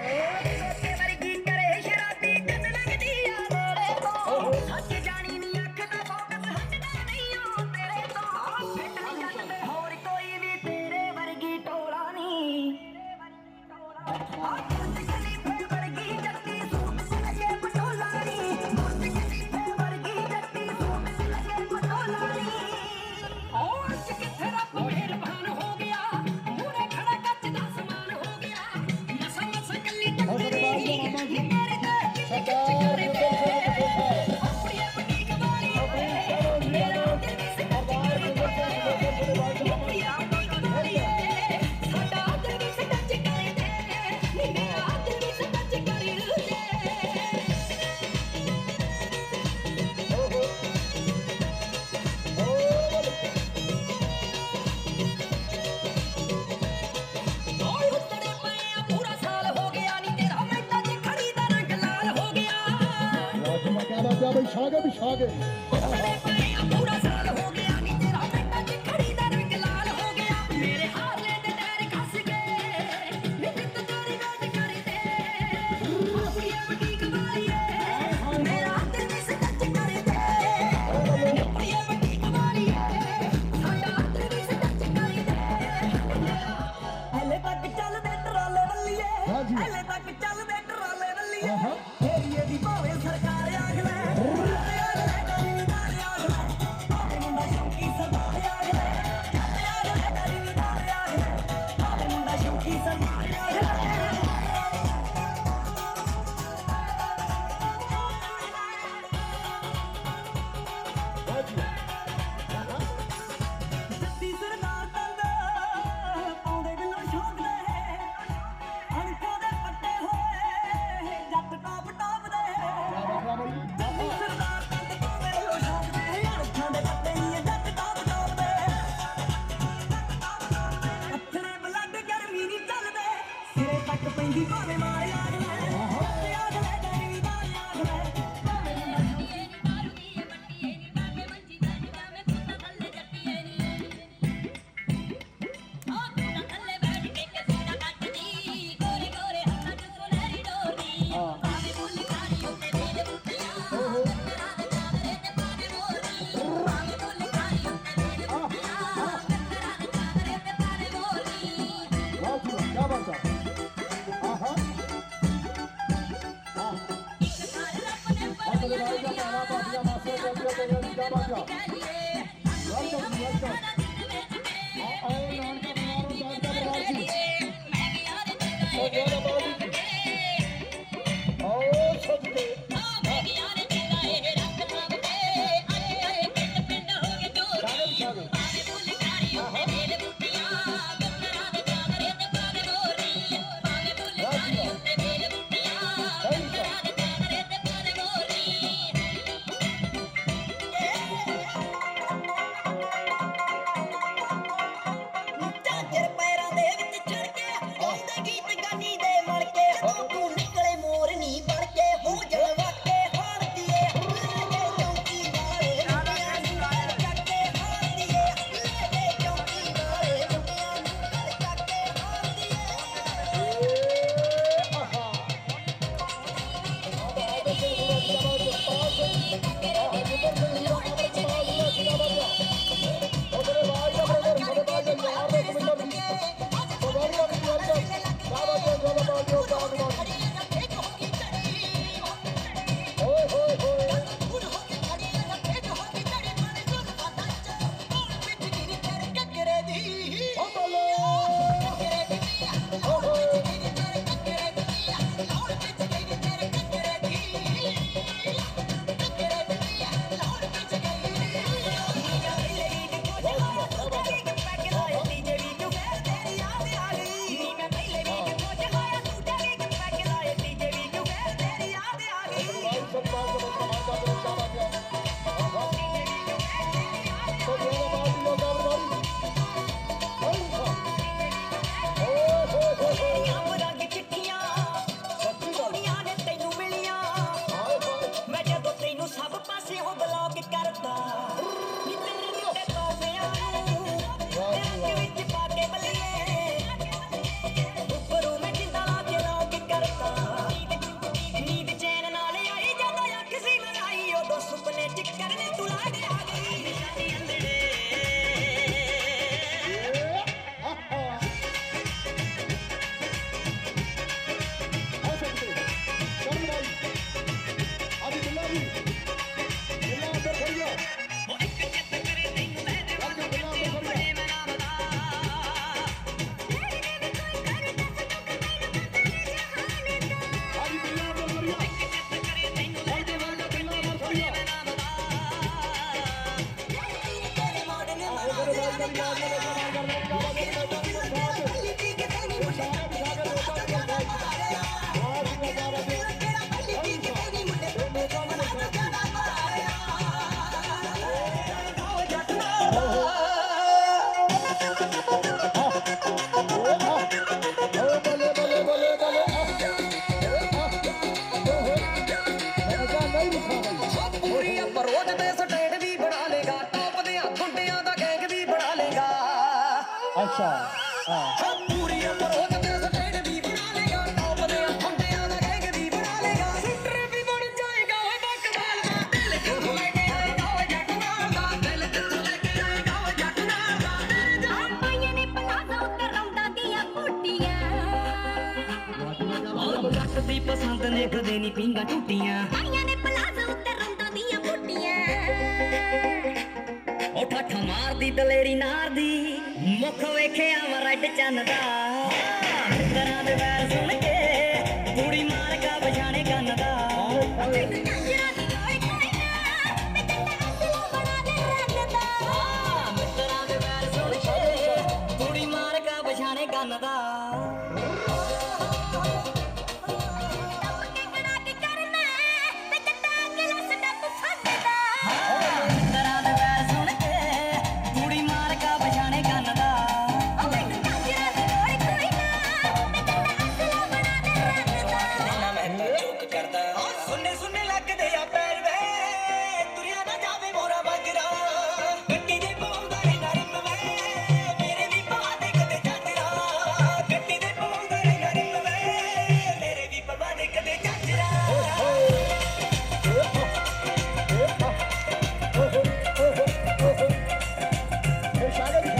ਮੋਕੇ ਵਰਗੀ ਕਰੇ ਸ਼ਰਾਬੀ ਜਦ ਲੱਗਦੀ ਆ ਨੇੜੇ ਤੋਂ ਸੱਜ ਜਾਣੀ ਨੀ ਅੱਖ ਦਾ ਫੋਕਸ ਹਟਦਾ ਨਹੀਂ ਆ ਤੇਰੇ ਤੋਂ ਫਿੱਟ ਨੀ ਜੱਟ ਹੋਰ ਕੋਈ ਵੀ ਤੇਰੇ ਵਰਗੀ ਟੋਲਾ ਨੀ ਆ ਕੁੰਡ ਕਲੀਫੇ ਵਰਗੀ ਜੱਟੀ ਸੂਟ ਲੱਗੇ ਪਟੋਲਾ ਨੀ ਕੁੰਡ ਕਲੀਫੇ ਵਰਗੀ ਜੱਟੀ ਸੂਟ ਲੱਗੇ ਪਟੋਲਾ ਨੀ ਔਰ ਕਿੱਥੇ ਰੱਬ ਮਿਹਰਬਾਨ ਹੋ ਗਿਆ ਮੂਰੇ ਖੜਾ ਕੱਚ ਦਾ ਸਮਾਨ ਹੋ ਗਿਆ ਮਸਾ ਮਸਾ ਕੱਲੀ ਟੱਕਰੀ ਨੀ ਮੇਰੇ ਤੇ ਕਿੱਚ ਕਰਦੇ ਆਪਣੀ ਵੱਡੀ ਕਮਾਰੀ ਮੇਰਾ ਦਿਲ ਵੀ ਸੱਚ ਕਰਦੇ ਨੀ ਆਪਣੀ ਕਮਾਰੀ ਸਾਡਾ ਦਿਲ ਵੀ ਸੱਚ ਕਰਦੇ ਨੀ ਮੇਰਾ ਦਿਲ ਵੀ ਸੱਚ ਕਰਦੇ ਓਏ ਉੱਤੜੇ ਪਏ ਆ ਪੂਰਾ ਸਾਲ ਹੋ ਗਿਆ ਨੀ ਤੇਰਾ ਮੈਦਾਂ 'ਚ ਖੜੀ ਦਾ ਰੰਗ ਲਾਲ ਹੋ ਗਿਆ वाह जी वाह, क्या बात है भाई, शागे भी शागे। ਉੱਤੜੇ ਪਏ ਆ ਪੂਰਾ ਸਾਲ ਹੋ ਗਿਆ ਨੀ ਤੇਰਾ ਮੈਦਾਂ 'ਚ ਖੜੀ ਦਾ ਰੰਗ ਲਾਲ ਹੋ ਗਿਆ ਮੇਰੇ ਹਾਰਲੇ ਦੇ ਟਾਇਰ ਖਸ ਗਏ ਨੀ ਨਿੱਤ ਤੇਰੀ ਵੇਟ ਕਰਦੇ ਆਪਣੀ ਵੱਡੀ ਕਮਾਰੀ ਏ ਮੇਰਾ ਦਿਲ ਵੀ ਸੱਚ ਕਰਦੇ ਆਪਣੀ ਵੱਡੀ ਕਮਾਰੀ ਏ ਸਾਡਾ ਦਿਲ ਵੀ ਸੱਚ ਕਰਦੇ ਹਲੇ ਤੱਕ ਚੱਲਦੇ ਟਰਾਲੇ ਵੱਲੀਏ ਹਾਂ ਜੀ। ਹਲੇ ਤੱਕ ਚੱਲਦੇ ਟਰਾਲੇ ਵੱਲੀਏ ਆਹਾ। ਏਰੀਏ ਦੀ ਭਾਵੇਂ ਸਰਕਾਰ ਆਖ ਲੈ ਆਖ ਲੈ ਕਰੀਦਾਰ ਆਖ ਲੈ ਭਾਵੇਂ ਮੁੰਡਾ ਸ਼ੌਕੀ ਸਰਦਾਰ ਆਖ ਲੈ ਆਖ ਲੈ ਕਰੀਦਾਰ ਆਖ ਲੈ ਭਾਵੇਂ ਮੁੰਡਾ ਸ਼ੌਕੀ ਸਰਦਾਰ ਆਖ ਲੈ ਜੱਟੀ ਸਰਦਾਰ ਤੰਦ ਪਾਉਂਦੇ ਬਿੱਲੋ ਸ਼ੌਕ ਦੇ ਅਣਖਾਂ ਦੇ ਪੱਟੇ ਹੋਏ ਜੱਟ ਟਾਪ ਟਾਪ ਦੇ क्या बात है भाई। ਸਰਦਾਰ ਤੰਦ ਪਾਉਂਦੇ ਬਿੱਲੋ ਸ਼ੌਕ ਦੇ ਅਣਖਾਂ ਦੇ ਪੱਟੇ ਨਹੀਂ ਜੱਟ ਟਾਪ ਟਾਪ ਦੇ ਅੱਥਰੇ ਬਲੱਡ ਗਰਮੀ ਨਹੀਂ ਚੱਲਦੇ ਸਿਰੇ ਤੱਕ ਪੈਂਦੀ ਭਾਵੇਂ ਮਾਰ ਆਗ ਲੈ ਆਗ ਲੈ ਗਰਮੀ ਦਾ ਆਗ ਲੈ ਭਾਵੇਂ ਮੁੰਡਾ ਜੱਟੀਏ ਨੀ ਮਾਰੂਗੀ ਏ ਬੱਟੀਏ ਨੀ ਟਾਂਗੇ ਮੰਜੀ ਬੈਠ ਜਾਵੇਂ ਤੂੰ ਤਾਂ ਥੱਲੇ ਜੱਟੀਏ ਨੀ ਓ ਤੂੰ ਤਾਂ ਥੱਲੇ ਬੈਠ ਕੇ ਕਸੀਦਾ ਕੱਟਦੀ ਗੋਰੇ ਗੋਰੇ ਹੱਥਾਂ 'ਚ ਸੁਨਹਿਰੀ ਡੋਰੀ ਭਾਵੇਂ ਬੋਲੀ ਕਾਰੀ ਉੱਤੇ ਮੇਰੇ ਬੁੱਟੀਆਂ ਕੰਨਾਂ ਦੇ ਚਾਦਰੇ ਤੇ ਪਾਵੇ ਮੋਰੀ ਭਾਵੇਂ ਬੋਲੀ ਕਾਰੀ ਉੱਤੇ ਮੇਰੇ ਬੁੱਟੀਆਂ ਕੰਨਾਂ ਦੇ ਚਾਦਰੇ ਤੇ ਪਾਵੇ ਮੋਰੀ वाह जी वाह, क्या बात है। आहा। ਅੱਛਾ ਹਾਂ ਪੂਰੀਆਂ ਮਰੋਗ ਤੇ ਸਟੇਟ ਵੀ ਬਣਾ ਲੇਗਾ ਟੌਪ ਦੇ ਫੰਡਿਆਂ ਦਾ ਗੈਂਗ ਵੀ ਬਣਾ ਲੇਗਾ ਸ਼ੂਟਰ ਵੀ ਬਣ ਜਾਏਗਾ ਓਏ ਬਕਵਾਲ ਦਾ ਦਿਲ ਕਿੱਥੋਂ ਲੈ ਕੇ ਆਏਗਾ ਓਏ ਜੱਟ ਨਾਲ ਦਾ ਦਿਲ ਕਿੱਥੋਂ ਲੈ ਕੇ ਆਏਗਾ ਓਏ ਜੱਟ ਨਾਲ ਦਾ ਪਾਈਆਂ ਨੇ ਪਲਾਜ਼ਾ ਉੱਤੇ ਰੌਂਦਾ ਦੀਆਂ ਬੂਟੀਆਂ ਜੱਟ ਦੀ ਪਸੰਦ ਨੇ ਕਦੇ ਨਹੀਂ ਪੀਂਗਾ ਟੁੱਟੀਆਂ ਪਾਈਆਂ ਨੇ ਪਲਾਜ਼ਾ ਉੱਤੇ ਰੌਂਦਾ ਦੀਆਂ ਬੂਟੀਆਂ ਉਹ ਠੱਠ ਮਾਰਦੀ ਦਲੇਰੀ ਨਾਰ ਦੀ ਮੁੱਖ ਵੇਖਿਆ ਵਾ ਰੈਡ ਚੰਨ ਦਾ ਮਿੱਤਰਾਂ ਦੇ ਵੈਰ ਸੁਣ ਕੇ ਕੁੜੀ ਮਾਰ ਕਾ ਪਛਾਣੇ ਕੰਨ ਦਾ ਕੰਜਰਾਂ ਦੀ ਓਏ ਕੋਈ ਨਾ ਮੈਂ ਤੈਨੂੰ ਅਸਲਾ ਬਣਾ ਦੇ ਰੰਗ ਦਾ ਮਿੱਤਰਾਂ ਦੇ ਵੈਰ ਸੁਣ ਕੇ ਕੁੜੀ ਮਾਰ ਕਾ ਪਛਾਣੇ ਕੰਨ ਦਾ ਟੱਪ ਕੇ ਖੜਾ ਕੇ ਕਰਨਾ ਮੈਂ ਜੱਟਾਂ ਅਗਲਾ ਸਟੈਪ ਫੰਡਦਾ ਮਿੱਤਰਾਂ ਦੇ ਵੈਰ ਸੁਣ ਕੇ ਕੁੜੀ ਮਾਰ ਕਾ ਪਛਾਣੇ ਕੰਨ ਦਾ ਮੈਨੂੰ ਕੰਜਰਾਂ ਦੀ ਓਏ ਕੋਈ ਨਾ ਮੈਂ ਤੈਨੂੰ ਅਸਲਾ ਬਣਾ ਦੇ ਰੰਗ ਦਾ ਮੈਂ ਤਾਂ ਚੁੱਕ ਕਰਦਾ ਸੁਣਨੇ ਸੁਣਨੇ ਲੱਗਦੇ ਆ ਪੈਰ ਵੇ ਤੁਰਿਆ ਨਾ ਜਾਵੇ ਮੋਰਾ ਬਾਜਰਾ ਗੱਡੀ ਦੇ ਪਾਉਂਦਾ ਏ ਨਰਮ ਵੇ ਮੇਰੇ ਵੀ ਪਵਾ ਦੇ ਕਦੇ ਚਾਦਰਾ ਗੱਡੀ ਦੇ ਪਾਉਂਦਾ ਏ ਨਰਮ ਵੇ ਮੇਰੇ ਵੀ ਪਵਾ ਦੇ ਕਦੇ ਚਾਦਰਾ ਇਹ ਸ਼ਾਗਰ ਵੀ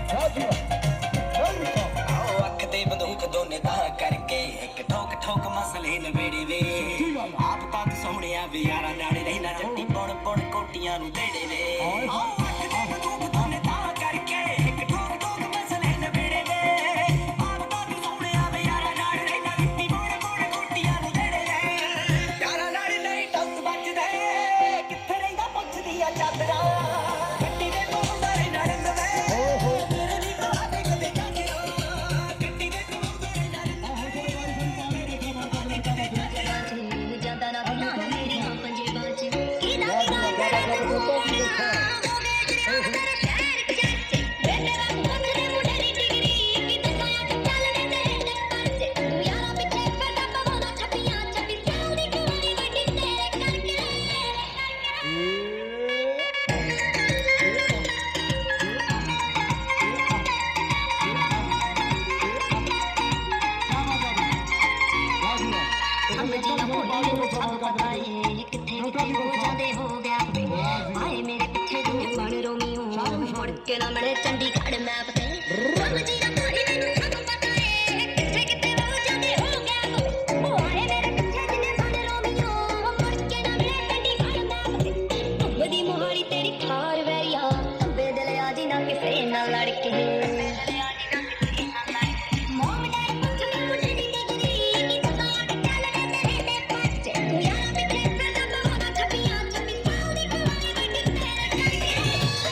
ਸ਼ਾਗਰ ਆਓ ਅੱਖ ਦੇ ਬੰਦੂਕ ਦੋਨੇ ਤਾਂ ਕਰਕੇ ਇੱਕ ਠੋਕ ਠੋਕ ਮਸਲੇ ਨਵੇੜੇ ਵੇ ਆਪ ਤਾਂ ਸੋਹਣਿਆ ਵੀ ਯਾਰਾਂ ਨਾਲ ਰਹਿਣਾ ਜੱਟੀ ਪੁਣ ਪੁਣ ਕੋਟੀਆਂ ਨੂੰ ਦੇੜੇ ਵੇ ਆਓ ਅੱਖ ਦੇ ਬੰਦੂਕ ਦੋਨੇ ਤਾਂ ਕਰਕੇ ਇੱਕ ਠੋਕ ਠੋਕ ਮਸਲੇ ਨਵੇੜੇ ਵੇ ਆਪ ਤਾਂ ਸੋਹਣਿਆ ਵੀ ਯਾਰਾਂ ਨਾਲ ਰਹਿਣਾ ਜੱਟੀ ਪੁਣ ਪੁਣ ਕੋਟੀਆਂ ਨੂੰ ਦੇੜੇ ਵੇ ਯਾਰਾਂ ਨਾਲ ਨਹੀਂ ਟੱਸ ਵੱਜਦੇ ਕਿੱਥੇ ਰਹਿੰਦਾ ਪੁੱਛਦੀ ਆ ਚਾਦਰਾ ਗੱਡੀ ਦੇ ਪਾਉਂਦਾ ਏ ਨਰਮ ਵੇ ਮੇਰੇ ਵੀ ਪਵਾ ਦੇ ਕਦੇ ਚਾਦਰਾ ਗੱਡੀ ਦੇ ਪਾਉਂਦਾ ਏ ਨਰਮ ਜਾਂਦਾ ਨਾ ਧਿਆਨ ਮੇਰੀ ਹਾਂ ਪੰਜੇ ਬਾਜ ਕਿਹਦਾ ਕਿਹਦਾ ਤੇਰੇ ਨੂੰ ਹੋਣਾ ਹੋਵੇ ਜਿਹੜਾ ਤੇਰੇ ਸ਼ਹਿਰ ਚਾਚੇ ਮੇਰੇ ਵਾਂਗ ਪੁੱਛਦੇ ਮੁੰਡੇ ਦੀ ਡਿਗਰੀ ਕਿ ਦਸਾਂ ਚ ਚੱਲਦੇ ਤੇਰੇ ਟੱਕਰ ਚ ਤੂੰ ਯਾਰਾਂ ਪਿੱਛੇ ਫਿਰਦਾ ਪਵਾਉਂਦਾ ਛੱਪੀਆਂ ਛੱਪੀ ਚੱਲਦੀ ਕੁਵਾਰੀ ਵੱਡੀ ਤੇਰੇ ਕਰਕੇ ਅੰਬ ਜੀਆਂ ਬੋਲੀ ਨੂੰ ਸਭ ਪਤਾ ਏ ਕਿੱਥੇ ਕਿੱਥੇ ਹੋ ਜਾਂਦੇ ਹੋ ਗਿਆ ਆਏ ਮੇਰੇ ਪਿੱਛੇ ਜਿਵੇਂ ਬਣ ਰੋਮੀਓ ਮੁੜ ਕੇ ਨਾ ਮਿਲੇ ਚੰਡੀਗੜ੍ਹ ਮੈਪ ਤੇ ਅੰਬ ਜੀਆਂ ਬੋਲੀ ਨੂੰ ਸਭ ਪਤਾ ਏ ਕਿੱਥੇ ਕਿੱਥੇ ਹੋ ਜਾਂਦੇ ਹੋ ਗਿਆ ਉਹ ਆਏ ਮੇਰੇ ਪਿੱਛੇ ਜਿਵੇਂ ਬਣ ਰੋਮੀਓ ਮੁੜ ਕੇ ਨਾ ਮਿਲੇ ਚੰਡੀਗੜ੍ਹ ਮੈਪ ਤੇ ਅੰਬ ਦੀ ਮੋਹਾਲੀ ਤੇਰੀ ਖਾਰ ਵੈਰੀਆ ਅੰਬੇ ਦਿਲ ਆ ਜੀ ਨਾ ਕਿਸੇ ਨਾਲ ਲੜ ਕੇ ਮੋਮ ਡੈਡ ਪੁੱਛਦੀ ਮੁੰਡੇ ਦੀ ਡਿਗਰੀ ਕਿ ਦਸਾਂ ਚ ਚੱਲਦੇ ਤੇਰੇ ਪੱਚ ਤੂੰ ਯਾਰਾਂ ਪਿੱਛੇ ਫਿਰਦਾ ਪਵਾਉਂਦਾ ਛੱਪੀਆਂ ਛੱਪੀ ਚੱਲਦੀ ਕੁਵਾਰੀ ਵੱਡੀ ਤੇਰੇ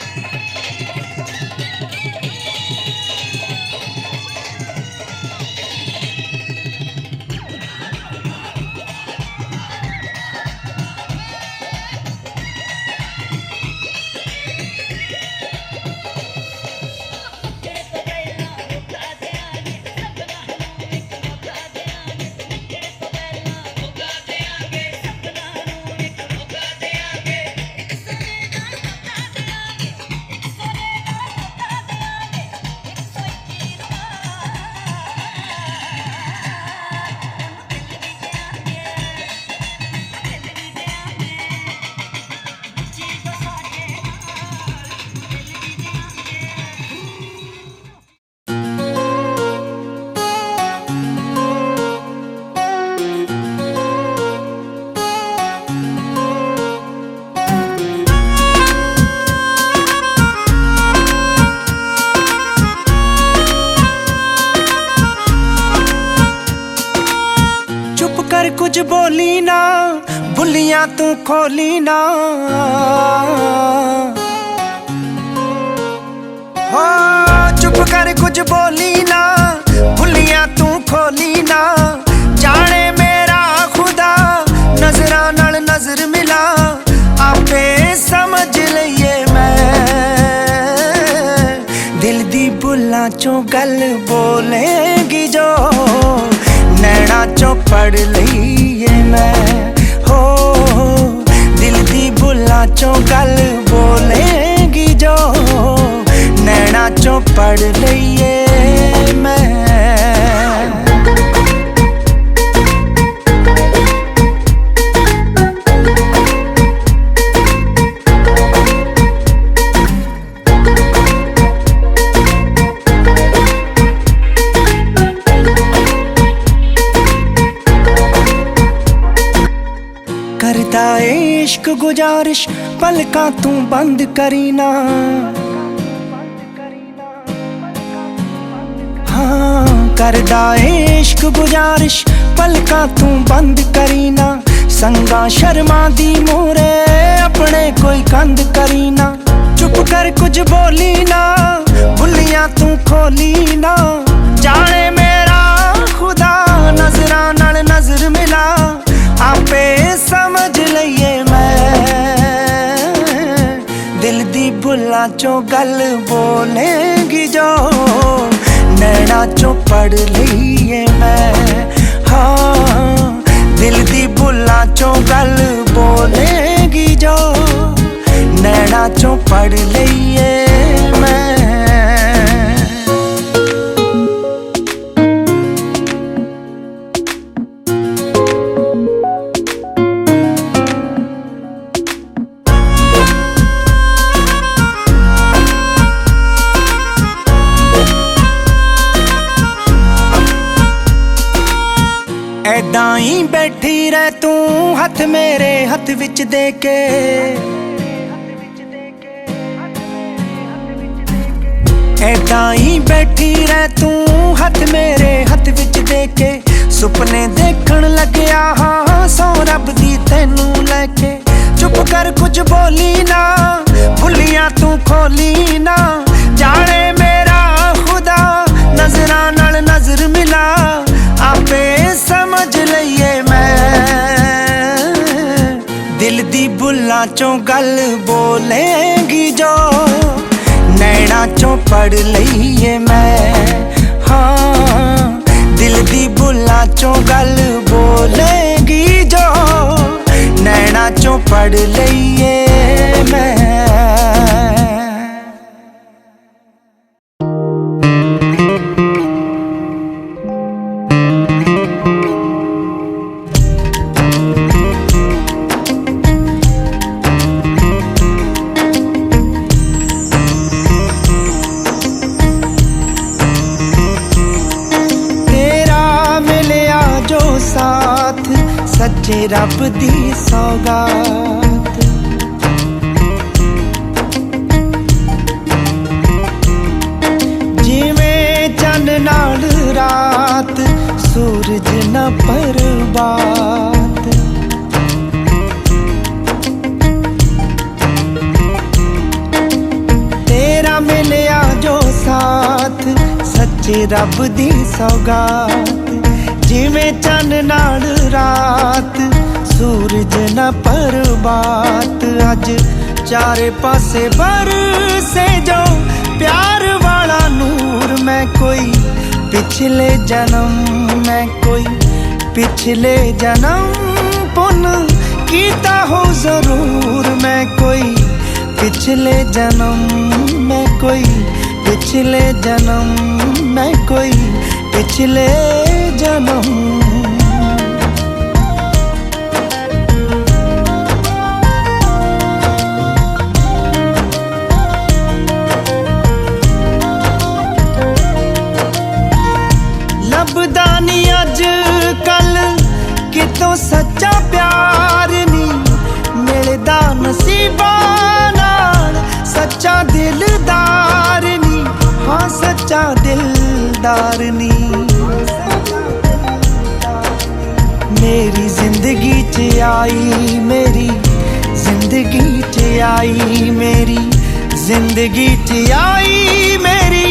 ਕਰਕੇ ਕੁਝ ਬੋਲੀ ਨਾ ਬੁੱਲੀਆਂ ਤੂੰ ਖੋਲੀ ਨਾ ਹੋ ਚੁੱਪ ਕਰ ਕੁਝ ਬੋਲੀ ਨਾ ਬੁੱਲੀਆਂ ਤੂੰ ਖੋਲੀ ਨਾ ਜਾਣੇ ਮੇਰਾ ਖੁਦਾ ਨਜ਼ਰਾਂ ਨਾਲ ਨਜ਼ਰ ਮਿਲਾ ਆਪੇ ਸਮਝ ਲਈਏ ਮੈਂ ਦਿਲ ਦੀ ਬੁੱਲਾਂ ਚੋਂ ਗੱਲ ਬੋਲੇਗੀ ਜੋ नैना चो पढ़ लईए मैं हो दिल दी बुल्ला चो गल बोलेगी जो नैना चो पढ़ लई इश्क गुजारिश पलकां तू बंद करी ना। हाँ करदा इश्क गुजारिश पलकां तू बंद करी ना। संगा शर्मा दी मोरे अपने कोई कंद करी ना। चुप कर कुछ बोली ना, भुलियां तू खोली ना। जाने मेरा खुदा नजरां नाल नजर मिला, आपे समझ लईए मैं। दिल दी भुल्लां चों गल बोलेंगी जो, नैना चों पढ़ लईए मैं। हाँ दिल दी भुल्लां चों गल बोलेंगी जो, नैना चों पढ़ लईए मैं। ऐदां ही बैठी रह तू हथ मेरे हथ विच दे के। ऐदां ही बैठी रह तू हथ मेरे हथ विच दे के। सुपने देखण लग्या हाँ सौ रब दी तैनू लैके। चुप कर कुछ बोली ना, भुलियां तू खोली ना। जाने मेरा खुदा नजरां नाल नजर मिला, आपे समझ लईए मैं। दिल दी भुल्लां चों गल बोलेंगी जो, नैना चों पढ़ लईए मैं। हाँ दिल दी भुल्लां चों गल बोलेंगी जो, नैना चों पढ़ लईए मैं। सच्चे रब दी सौगात, जिवें चंद नाल रात सूरज न परबात। तेरा मिलिया जो साथ सच्चे रब दी सौगात। जिवें चंद नाल रात सूरज न परबात। अज चारे पासे बरसे जो प्यार वाला नूर। मैं कोई पिछले जन्म, मैं कोई पिछले जन्म पुण्य कीता हो जरूर। मैं कोई पिछले जन्म, मैं कोई पिछले जन्म, मैं कोई पिछले जन्म। लभदा नी अज कल कितों सच्चा प्यार नी। मिलदा नसीबां नाल सच्चा दिलदार नी। हाँ सच्चा दिलदार नी। मेरी जिंदगी च आई, मेरी जिंदगी च आई, मेरी जिंदगी च आई मेरी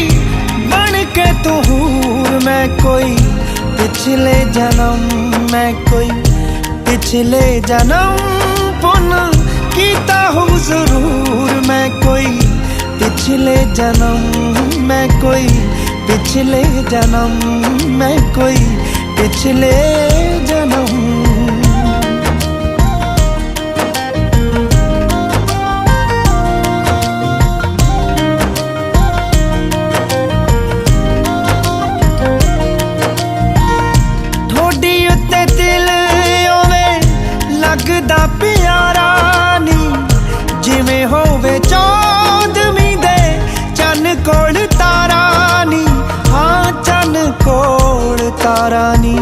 बन के तू हूर। मैं कोई पिछले जन्म, मैं कोई पिछले जन्म पुण्य कीता हो जरूर। मैं कोई पिछले जन्म, मैं कोई पिछले जन्म, मैं कोई पिछले जन्म। ठोडी उत्ते दिल ओवे लगदा प्यारा नी। जिवें होवे चौदवीं दे चन कोल तारा नी। हाँ चन कोल तारा नी।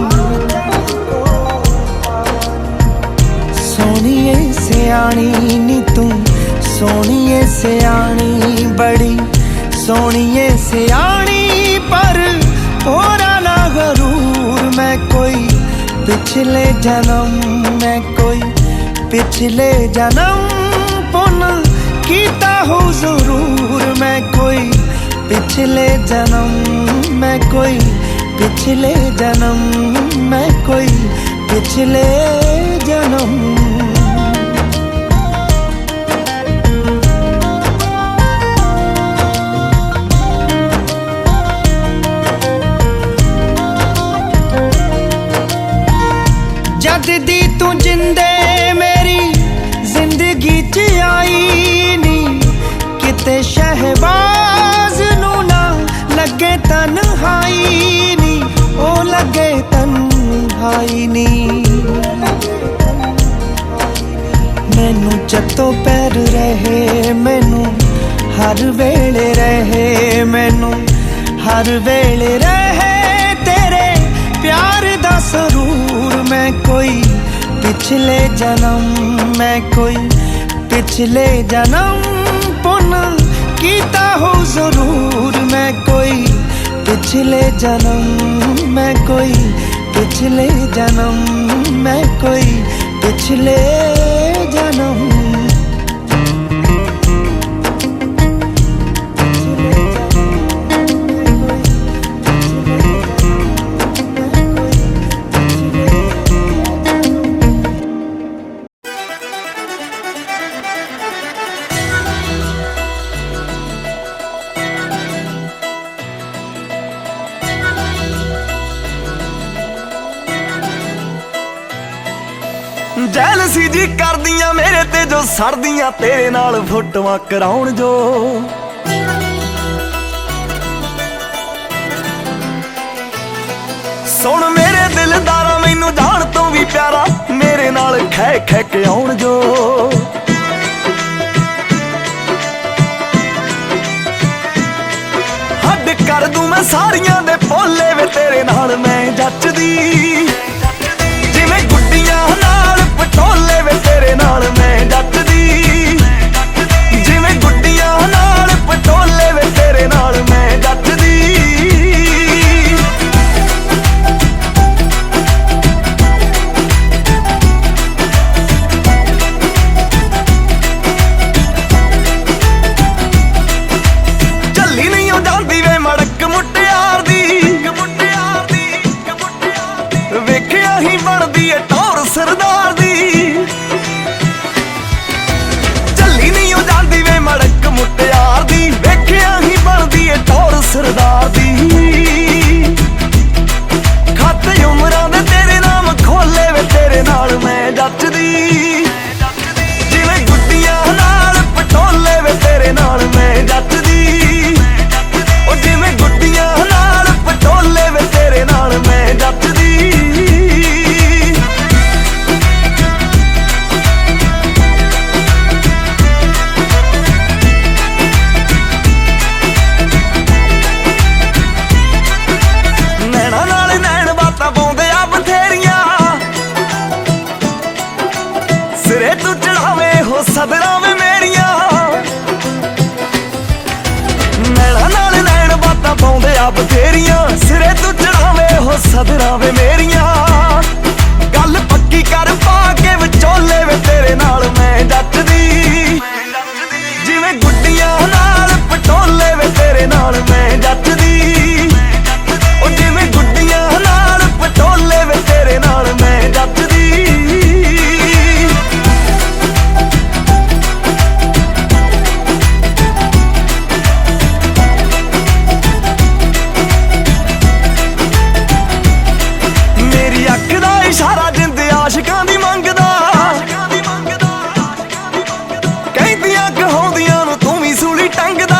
सोनिए से सियाणी नी तू सोहणीए सियाणी बड़ी सोहणीए सियाणी पर थोड़ा ना गरूर मैं कोई पिछले जन्म मैं कोई पिछले जन्म पुण्य कीता हो जरूर मैं कोई पिछले जन्म मैं कोई पिछले जन्म मैं कोई पिछले जन्म जद दी तू जिंदे मेरी जिंदगी च आई नी किते शहबाज नू ना लगे तन्हाई नी ओ लगे तन्हाई नी मैनू जत्तों पैर रहे मैनू हर वेले रहे मैनू हर वेले रहे तेरे प्यार दा सरूर मैं कोई पिछले जन्म मैं कोई पिछले जन्म पुण्य कीता हो जरूर मैं कोई पिछले जन्म मैं कोई पिछले जन्म मैं कोई पिछले जन्म ਜੈਲਸੀ ਜੀ ਕਰਦੀਆਂ ਮੇਰੇ ਤੇ ਜੋ ਸੜਦੀਆਂ ਤੇਰੇ ਨਾਲ ਫੋਟੋਆਂ ਕਰਾਉਣ ਜੋ ਸੁਣ ਮੇਰੇ ਦਿਲਦਾਰਾ ਮੈਨੂੰ ਜਾਣ ਤੋਂ ਵੀ ਪਿਆਰਾ ਮੇਰੇ ਨਾਲ ਖੈ ਖੈ ਕੇ ਆਉਣ ਜੋ ਹੱਦ ਕਰ ਦੂੰ ਮੈਂ ਸਾਰੀਆਂ ਦੇ ਭੋਲੇ ਵੇ ਤੇਰੇ ਨਾਲ ਮੈਂ ਜੱਚਦੀ ਜਿਵੇਂ ਗੁੱਡੀਆਂ ਨਾਲ ਪਟੋਲੇ ਵੇ ਤੇਰੇ ਨਾਲ ਮੈਂ ਜੱਟਦੀ ਜਿਵੇਂ ਗੁੱਡੀਆਂ ਨਾਲ ਪਟੋਲੇ ਵੇ ਤੇਰੇ ਨਾਲ ਮੈਂ ਜੱਟਦੀ ਚੱਲੀ ਨਹੀਂ ਉਹ ਜਾਂਦੀ ਵੇ ਮੜਕ ਮੁਟਿਆਰ ਦੀ ਵੇਖਿਆ ਹੀ ਬਣਦੀ ਏ ਟੌਰ ਸਰਦਾਰ ਦੀ ਚੱਲੀ ਨਹੀਂ ਉਹ ਜਾਂਦੀ ਵੇ ਮੜਕ ਮੁਟਿਆਰ ਦੀ ਵੇਖਿਆ ਹੀ ਬਣਦੀ ਏ ਟੌਰ ਸਰਦਾਰ ਦੀ ਖਾਤੇ ਉਮਰਾਂ ਦੇ ਤੇਰੇ ਨਾਮ ਖੋਲੇ ਵੇ ਤੇਰੇ ਨਾਲ ਮੈਂ ਜੱਚਦੀ ਜਿਵੇਂ ਗੁੱਡੀਆਂ ਨਾਲ ਪਟੋਲੇ ਵੇ ਤੇਰੇ ਨਾਲ ਮੈਂ ਜੱਚਦੀ ਉਹ ਜਿਵੇਂ ਗੁੱਡੀਆਂ ਨਾਲ ਪਟੋਲੇ ਵੇ ਤੇਰੇ ਨਾਲ ਮੈਂ ਜੱਚਦੀ ਸਿਰੇ ਤੂੰ ਚੜਾਵੇ ਹੋ ਸਦਰਾਂ ਵੇ ਮੇਰੀਆਂ ਨੈਣਾ ਨਾਲ ਨੈਣ ਬਾਤਾਂ ਪਾਉਂਦੇ ਆ ਬਥੇਰੀਆਂ ਸਿਰੇ ਤੂੰ ਚੜਾਵੇ ਹੋ ਸਦਰਾਂ ਵੇ ਮੇਰੀਆਂ ਗੱਲ ਪੱਕੀ ਕਰ ਪਾ ਕੇ ਵਿਚੋਲੇ ਵੇ ਤੇਰੇ ਨਾਲ ਮੈਂ ਜੱਟਦੀ ਜਿਵੇਂ ਗੁੱਡੀਆਂ ਨਾਲ ਪਟੋਲੇ ਵੇ ਤੇਰੇ ਨਾਲ ਮੈਂ ਜੱਟਦੀ ਉਹ ਜਿਵੇਂ ਗੁੱਡੀਆਂ ਨਾਲ ਪਟੋਲੇ ਵੇ ਤੇਰੇ ਨਾਲ ਮੈਂ ਜੱਟਦੀ ਇਸ਼ਾਰਾ ਜਿੰਦ ਆਸ਼ਿਕਾਂ ਦੀ ਮੰਗਦਾ ਕਹਿੰਦੀਆਂ ਕਹਾਉਂਦੀਆਂ ਨੂੰ ਤੂੰ ਵੀ ਸੂਲੀ ਟੰਗਦਾ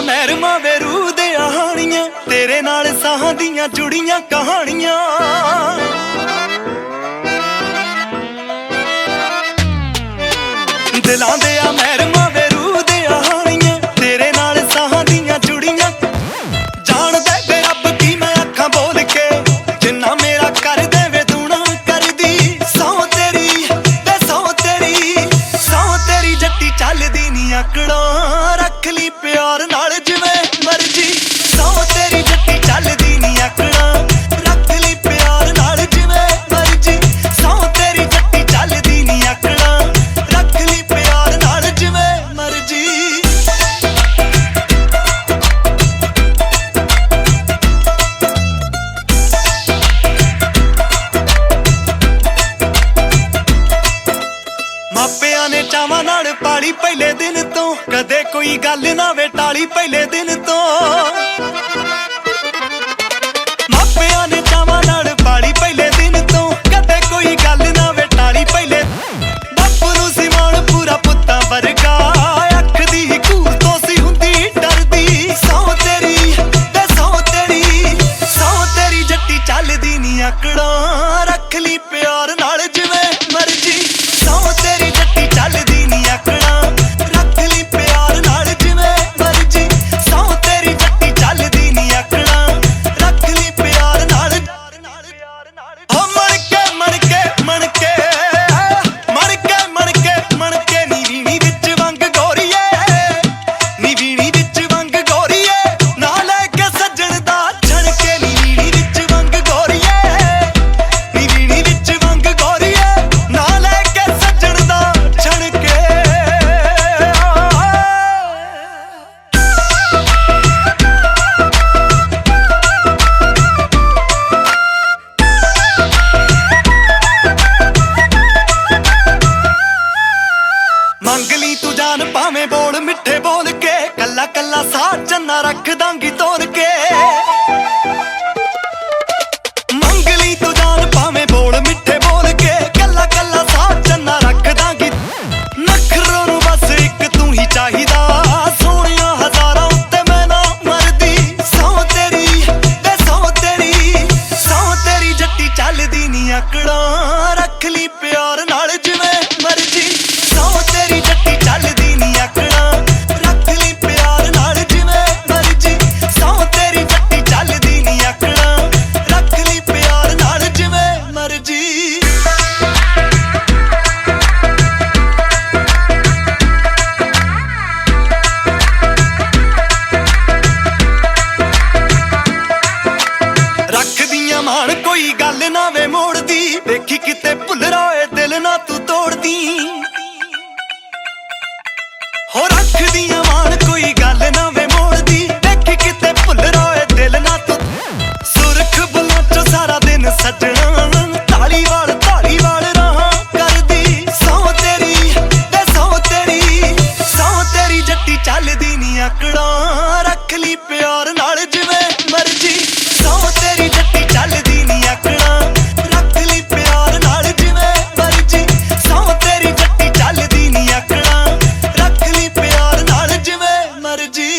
ਮਹਿਰਮਾਂ ਵੇ ਰੂਹ ਦੇ ਆਹਾਣੀਆਂ ਤੇਰੇ ਨਾਲ ਸਾਹਾਂ ਦੀਆਂ ਜੁੜੀਆਂ ਕਹਾਣੀਆਂ ਦਿਲਾਂ ਦੇ ਆ ਮਹਿਰਮਾਂ ਵੇ ਰੂਹ ਦੇ ਆਹਾਣੀਆਂ ਤੇਰੇ ਨਾਲ ਸਾਹਾਂ ਦੀਆਂ ਜੁੜੀਆਂ ਜਾਣਦਾ ਵੇ ਰੱਬ ਕੀ ਮੈਂ ਅੱਖਾਂ ਬੋਲ ਕੇ ਜਿੰਨਾ ਮੇਰਾ ਕਰ ਦੇਵੇ ਦੂਣਾ ਕਰਦੀ ਸਹੁੰ ਤੇਰੀ ਤੇ ਸਹੁੰ ਤੇਰੀ ਜੱਟੀ ਚੱਲਦੀ ਨੀ ਆਕੜਾਂ ਰੱਖ ਲਈ ਪਿਆਰ ਨਾਲ ਜਿਵੇਂ ਮਰਜੀ ਸਹੁੰ ਤੇਰੀ ਜੱਟੀ ਚੱਲਦੀ ਨੀ ਆਕੜਾਂ ਰੱਖ ਲਈ ਪਿਆਰ ਨਾਲ ਜਿਵੇਂ ਮਰਜੀ ਸਹੁੰ ਤੇਰੀ ਜੱਟੀ ਚੱਲਦੀ ਨੀ ਆਕੜਾਂ ਰੱਖ ਲਈ ਪਿਆਰ ਨਾਲ ਜਿਵੇਂ ਮਰਜੀ ਮਾਪਿਆਂ ਨੇ ਚਾਵਾਂ ਨਾਲ ਪਾਲੀ ਪਹਿਲੇ ਦਿਨ ਤੋਂ ਕਦੇ ਕੋਈ ਗੱਲ ਨਾ ਵੇ ਟਾਲੀ ਪਹਿਲੇ ਦਿਨ ਤੋਂ ਮਾਪਿਆਂ ਨੇ ਚਾਵਾਂ ਨਾਲ ਪਾਲੀ ਪਹਿਲੇ ਦਿਨ ਤੋਂ ਕਦੇ ਕੋਈ ਗੱਲ ਨਾ ਵੇ ਟਾਲੀ ਪਹਿਲੇ ਬਾਪੂ ਨੂੰ ਸੀ ਮਾਣ ਪੂਰਾ ਪੁੱਤਾਂ ਵਰਗਾ ਅੱਖ ਦੀ ਘੂਰ ਤੋਂ ਸੀ ਹੁੰਦੀ ਡਰਦੀ ਸਹੁੰ ਤੇਰੀ ਤੇ ਸਹੁੰ ਤੇਰੀ ਜੱਟੀ ਚੱਲਦੀ ਨੀ ਆਕੜਾਂ ਰੱਖ ਲਈ ਪਿਆਰ ਨਾਲ ਜਿਵੇਂ ਮਰਜੀ ਸਹੁੰ ਤੇਰੀ ਜੱਟੀ ਚੱਲਦੀ ਨੀ ਆਕੜਾਂ ਰੱਖ ਲਈ ਪਿਆਰ ਨਾਲ ਜਿਵੇਂ ਮਰਜੀ ਸਹੁੰ ਤੇਰੀ ਜੱਟੀ ਚੱਲਦੀ ਨੀ ਆਕੜਾਂ ਰੱਖ ਲਈ ਪਿਆਰ ਨਾਲ ਹੋ ਮਣ ਕੇ ਨੀ ਵੀਣੀ ਵਿੱਚ ਵੰਗ ਗੋਰੀਏ ਨੀ ਵੀਣੀ ਵਿੱਚ ਵੰਗ ਗੋਰੀਏ ਨਾ ਲੈ ਕੇ ਸੱਜਣ ਦਾ ਛਣਕੇ ਨੀ ਵੀਣੀ ਵਿੱਚ ਵੰਗ ਗੋਰੀਏ ਨੀ ਵੀਣੀ ਵਿੱਚ ਵੰਗ ਗੋਰੀਏ ਨਾ ਲੈ ਕੇ ਸੱਜਣ ਦਾ ਛਣਕੇ ਮੰਗ ਲਈ ਤੂੰ ਜਾਨ ਭਾਵੇਂ ਬੋਲ ਮਿੱਠੇ ਬੋਲ ਕੇ ਕੱਲਾ ਕੱਲਾ ਸਾਹ ਚੰਨਾ ਰੱਖ ਦਾਂਗੀ ਤੋੜ ਕੇ ਮੰਗ ਲਈ ਤੂੰ ਜਾਨ ਭਾਵੇਂ ਬੋਲ ਮਿੱਠੇ ਬੋਲ ਕੇ ਕੱਲਾ ਕੱਲਾ ਸਾਹ ਚੰਨਾ ਰੱਖ ਦਾਂਗੀ ਨਖਰੋਂ ਨੂੰ ਬਸ ਇੱਕ ਤੂੰ ਹੀ ਚਾਹੀਦਾ ਸੋਹਣਿਆ ਹਜ਼ਾਰਾਂ ਉੱਤੇ ਮੈਂ ਨਾ ਮਰਦੀ ਸਹੁੰ ਤੇਰੀ ਤੇ ਸਹੁੰ ਤੇਰੀ ਜੱਟੀ ਚੱਲਦੀ ਨੀ ਆਕੜਾਂ ਰੱਖ ਲਈ ਪਿਆਰ ਨਾਲ ਜਿਵੇਂ ਮਰਜੀ ਸਹੁੰ ਤੇਰੀ ਜੱਟੀ ਚੱਲਦੀ ਨੀ ਆਕੜਾਂ ਰੱਖ ਲਈ ਪਿਆਰ ਨਾਲ ਜਿਵੇਂ ਮਰਜੀ ਸਹੁੰ ਤੇਰੀ ਜੱਟੀ ਚੱਲਦੀ ਨੀ ਆਕੜਾਂ ਰੱਖ ਲਈ ਪਿਆਰ ਨਾਲ ਜਿਵੇਂ ਮਰਜੀ ਰੱਖਦੀਆਂ ਮਾਣ ਕੋਈ ਗੱਲ ਨਾ ਵੇ ਮੋੜਦੀ ਵੇਖੀ ਕਿਤੇ ਭੁੱਲਰਾ ਏ ਦਿਲ ਨਾ ਤੂੰ ਤੋੜਦੀ ਹੋ ਰੱਖਦੀਆਂ ਮਾਣ ਕੋਈ ਗੱਲ ਨਾ ਵੇ ਮੋੜਦੀ ਵੇਖੀ ਕਿਤੇ ਭੁੱਲਰਾ ਏ ਦਿਲ ਨਾ ਤੂੰ ਸੁਰਖ ਬੁੱਲਾਂ ਚੋਂ ਸਾਰਾ ਦਿਨ ਸੱਜਣਾ ਢਾਲੀ ਵਾਲ ਰਾਹਾਂ ਕਰਦੀ ਸਹੁੰ ਤੇਰੀ ਤੇ ਸਹੁੰ ਤੇਰੀ ਜੱਟੀ ਚੱਲਦੀ ਨੀ ਆਕੜਾਂ ਰੱਖ ਲਈ ਪਿਆਰ ਨਾਲ ਜਿਵੇਂ ਮਰਜੀ ਸਹੁੰ ਤੇਰੀ ਜੱਟੀ ਚੱਲਦੀ ਨੀ ਆਕੜਾਂ ਰੱਖ ਲਈ ਪਿਆਰ ਨਾਲ ਜਿਵੇਂ ਮਰਜੀ ਸਹੁੰ ਤੇਰੀ ਜੱਟੀ ਚੱਲਦੀ ਨੀ ਆਕੜਾਂ ਰੱਖ ਲਈ ਪਿਆਰ ਨਾਲ ਜਿਵੇਂ ਮਰਜੀ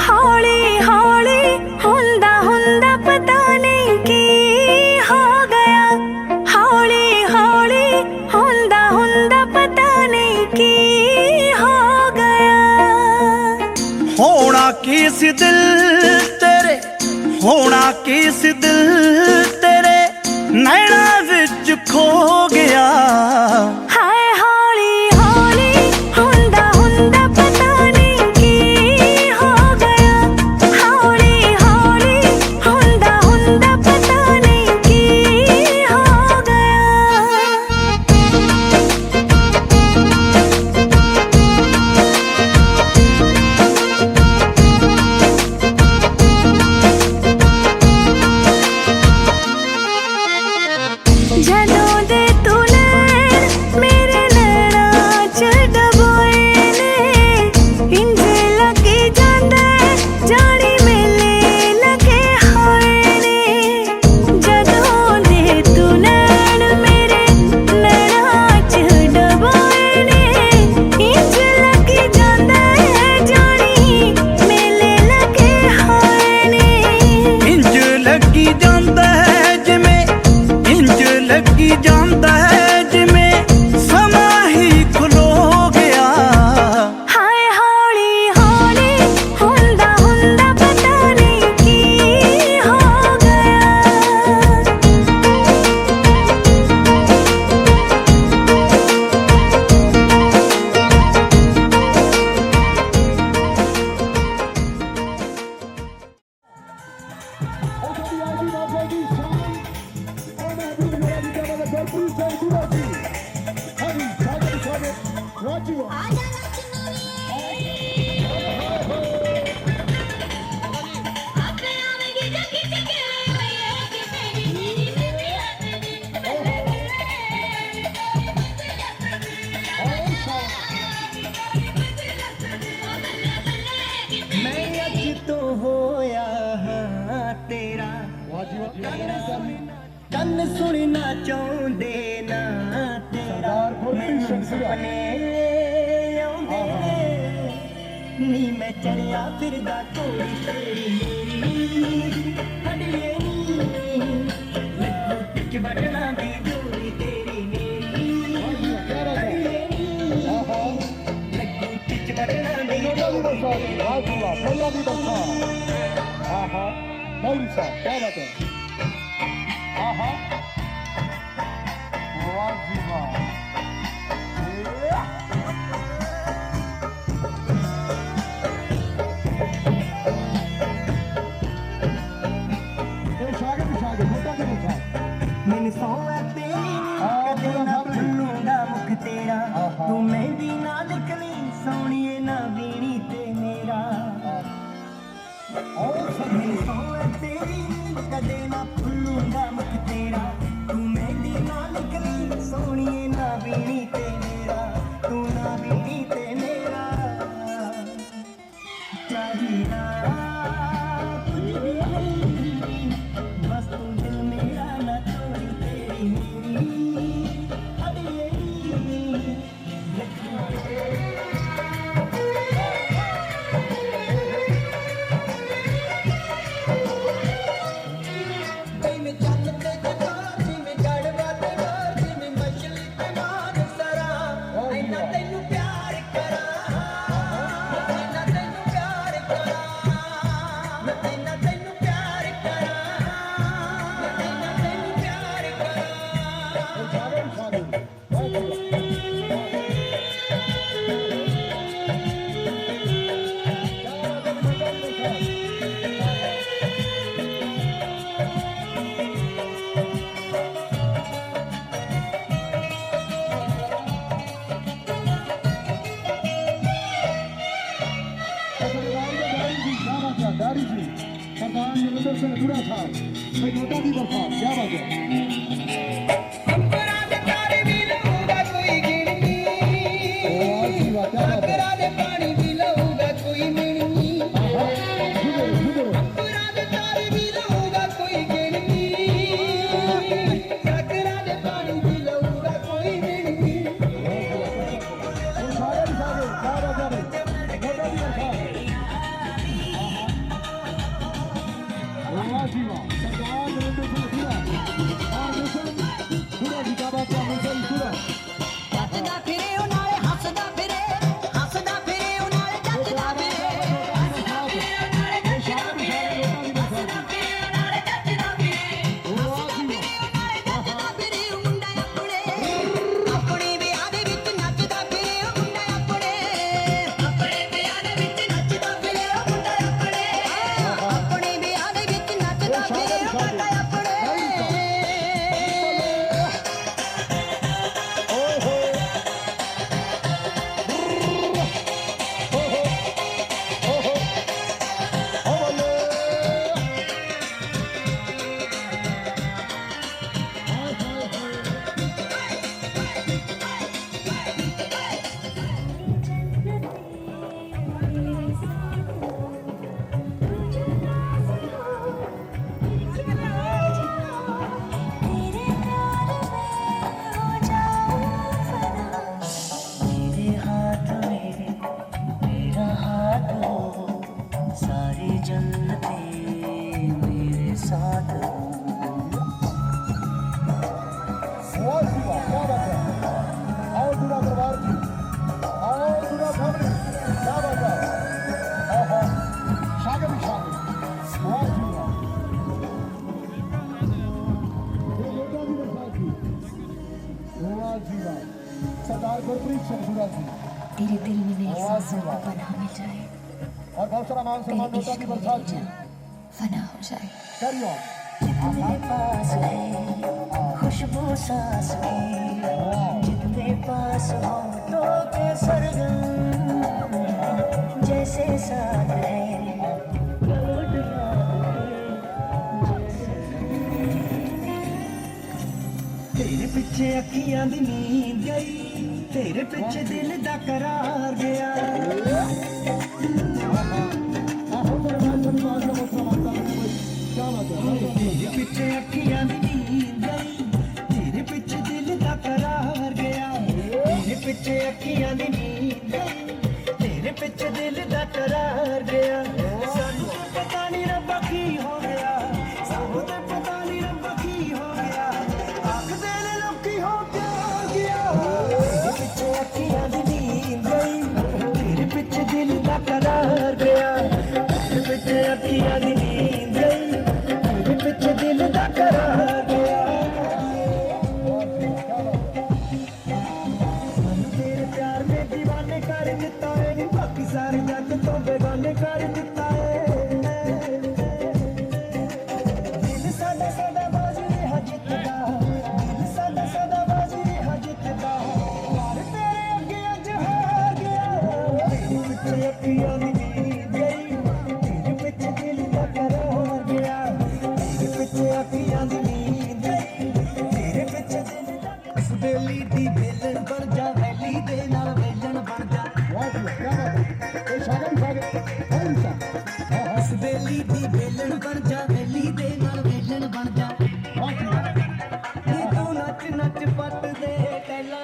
ਹੌਲੀ ਹੌਲੀ ਹੁੰਦਾ ਪਤਾ ਨਹੀਂ ਕੀ ਹੋ ਗਿਆ ਹੌਲੀ ਹੌਲੀ ਹੁੰਦਾ ਪਤਾ ਨਹੀਂ ਕੀ ਹੋ ਗਿਆ ਹੋਣਾ ਕੀ ਸੀ ਦਿਲ ਤੇਰੇ ਨੈਣਾ ਵਿੱਚ ਖੋ ਗਿਆ ਹਾਏ ਹੌਲੀ ਹੌਲੀ ਹੁੰਦਾ ਪਤਾ ਨਹੀਂ ਕੀ ਹੋ ਗਿਆ ਹੌਲੀ ਹੌਲੀ ਹੁੰਦਾ ਪਤਾ ਨਹੀਂ ਕੀ ਹੋ ਗਿਆ ਜਦੋਂ ਦੇ ਤੂੰ और साडी आजी बाबा जी शान और महबूब मेरा जी का मतलब गुरप्रीत ਸਿੰਘ ਗੁਰਾ जी हाँ जी स्वागत राजी हो आजा अपने आवेगी जो खिंच के आए कि तेरी मैं अज तो होया हाँ तेरा वाह जी वाह ਕੰਨ ਸੁਣਨਾ ਚਾਹੁੰਦੇ ਨਾ ਤੇਰਾ ਸਰਦਾਰ ਗੁਰਪ੍ਰੀਤ ਸਿੰਘ ਸੀਗਾ। ਸੁਪਨੇ ਆਉਂਦੇ ਨੇ ਨੀ ਮੈਂ ਚੜਿਆ ਫਿਰਦਾ ਕੋਈ ਤੇਰੀ ਮੇਰੀ ਹੱਡੀਏ ਨੀ ਲੱਗੂ ਟਿਕ ਬਟਨਾ ਦੀ ਜੋੜੀ ਤੇਰੀ ਮੇਰੀ ਹੱਡੀਏ ਨੀ ਲੱਗੂ ਟਿਕ ਬਟਨਾ ਦੀ ਜੋੜੀ ਤੇਰੀ वाह जी वाह पहला भी बरसा हाँ हाँ मौलवी साहब क्या बात है हाँ हाँ वाह जी वाह शागिर्द मोटा के बरसा मैंने सौआ तेरी कदे ना भूलूंगा मुख तेरा तू मेहंदी ना लिखनी सोनिए ना बीनी ते मेरा मैंने सौआ तेरी कदे ना भूलूंगा मुख तेरा तू मेहंदी ना लिखनी सोनिए ना बीनी ते मेरा तू ना बीनी ते मेरा चाहिए कुछ भी नहीं बस तू दिल मेरा ना तोड़ी तेरी मेरी अड़िए में चलते जगार जी में गड़वा दगार जी में मछली पे मार सरा ऐना तेनू प्यार करा ऐना तेनू प्यार करा ऐना तेनू प्यार करा ऐना तेनू प्यार करा दारी जी सरदार नरेंद्र सिंह गुरा साहब भाई नोटा की बरसा क्या बात है अंबरा दे तारे भी लहूगा कोई गिनती वाह जी वाह क्या बात है अंबरा दे पानी भी लहूगा कोई मिलनी अंबरा दे तारे भी लहूगा कोई गिनती सकरा दे पानी भी लहूगा कोई मिलनी वाह जी वाह सरदार नरेंद्र सिंह गुरा और मुसल गुरा जी का बात है मुसल गुरा ਜੱਜਦਾ ਫਿਰੇ ਉਹ ਨਾਲੇ ਹੱਸਦਾ ਫਿਰੇ ਉਹ ਨਾਲੇ ਜੱਜਦਾ ਫਿਰੇ ਹੱਸਦਾ ਫਿਰੇ ਉਹ ਨਾਲੇ ਜੱਜਦਾ ਫਿਰੇ ਹੱਸਦਾ ਫਿਰੇ ਉਹ ਨਾਲੇ ਜੱਜਦਾ ਫਿਰੇ ਹੱਸਦਾ ਫਿਰੇ ਉਹ ਨਾਲੇ ਜੱਜਦਾ ਫਿਰੇ ਉਹ ਮੁੰਡਾ ਆਪਣੇ ਵਿਆਹ ਦੇ ਵਿੱਚ ਨੱਚਦਾ ਫਿਰੇ ਉਹ ਮੁੰਡਾ ਆਪਣੇ ਵਿਆਹ ਦੇ ਵਿੱਚ ਨੱਚਦਾ ਫਿਰੇ ਉਹ ਮੁੰਡਾ ਆਪਣੇ ਵਿਆਹ ਦੇ ਵਿੱਚ ਨੱਚਦਾ ਫਿਰੇ ਉਹ ਮੁੰਡਾ ਆਪਣੇ मेरे हाथ में मेरा हाथ हो सारी जन्नते मेरे साथ हो वाह जी वाह क्या बात है आओ गुरा दरबार जी आओ गुरा फैमिली क्या बात है हाँ हाँ शागिर्द वाह जी वाह ये नोटा की बरसा जी वाह जी वाह सरदार गुरप्रीत सिंह गुरा जी तेरे दिल में मेरे वाह जी सांसों को वाह पनाह मिल जाए और बहुत सारा मान सम्मान नोटा की बरसात जी फना हो जाए। कैरी ऑन जितने पास है खुशबू सांस में, जितने पास हो तो के सरगम, जैसे साथ है गलोट तेरे पिछे अखियां दी नींद गई, तेरे पिछे दिल दा करार गया। तेरे पिछे अखियां दी नींद गई, तेरे पिछे दिल दा करार गया। तेरे पिछे अखियां दी नींद गई, तेरे पिछे दिल दा करार गया। सानू तो पता नहीं रब्बा की हो गया, सानू तो पता नहीं रब्बा की हो गया। आखदे ने लोकी हो प्यार गया। तेरे पिछे अखियां दी नींद गई, तेरे पिछे दिल दा करार गया। तेरे पिछे अखियां दी नींद गई, तेरे पिछे दिल दा करार गया। सानू तेरे प्यार में दीवाने कर दिता है, बाकी सारे जग तो बेगाने कर दिता है। दिल साडा साडा बाजी रहा जितदा, दिल साडा साडा बाजी रहा जितदा, पर तेरे अगे अज हार गया। तेरे पिछे अखियां दी नींद गई, तेरे पिछे दिल दा करार गया। तेरे पिछे अखियां दी नींद गई, तेरे पिछे दिल दा। इस बेली दी बेलन बन जा, वैली दे नाल वेलन बन जा। बहुत ही क्या बात है। ये शागन शागन हाँ इस बेली दी बेलन बन जा, वैली दे नाल वेलन बन जा। नी तू नच नच पट दे टैला,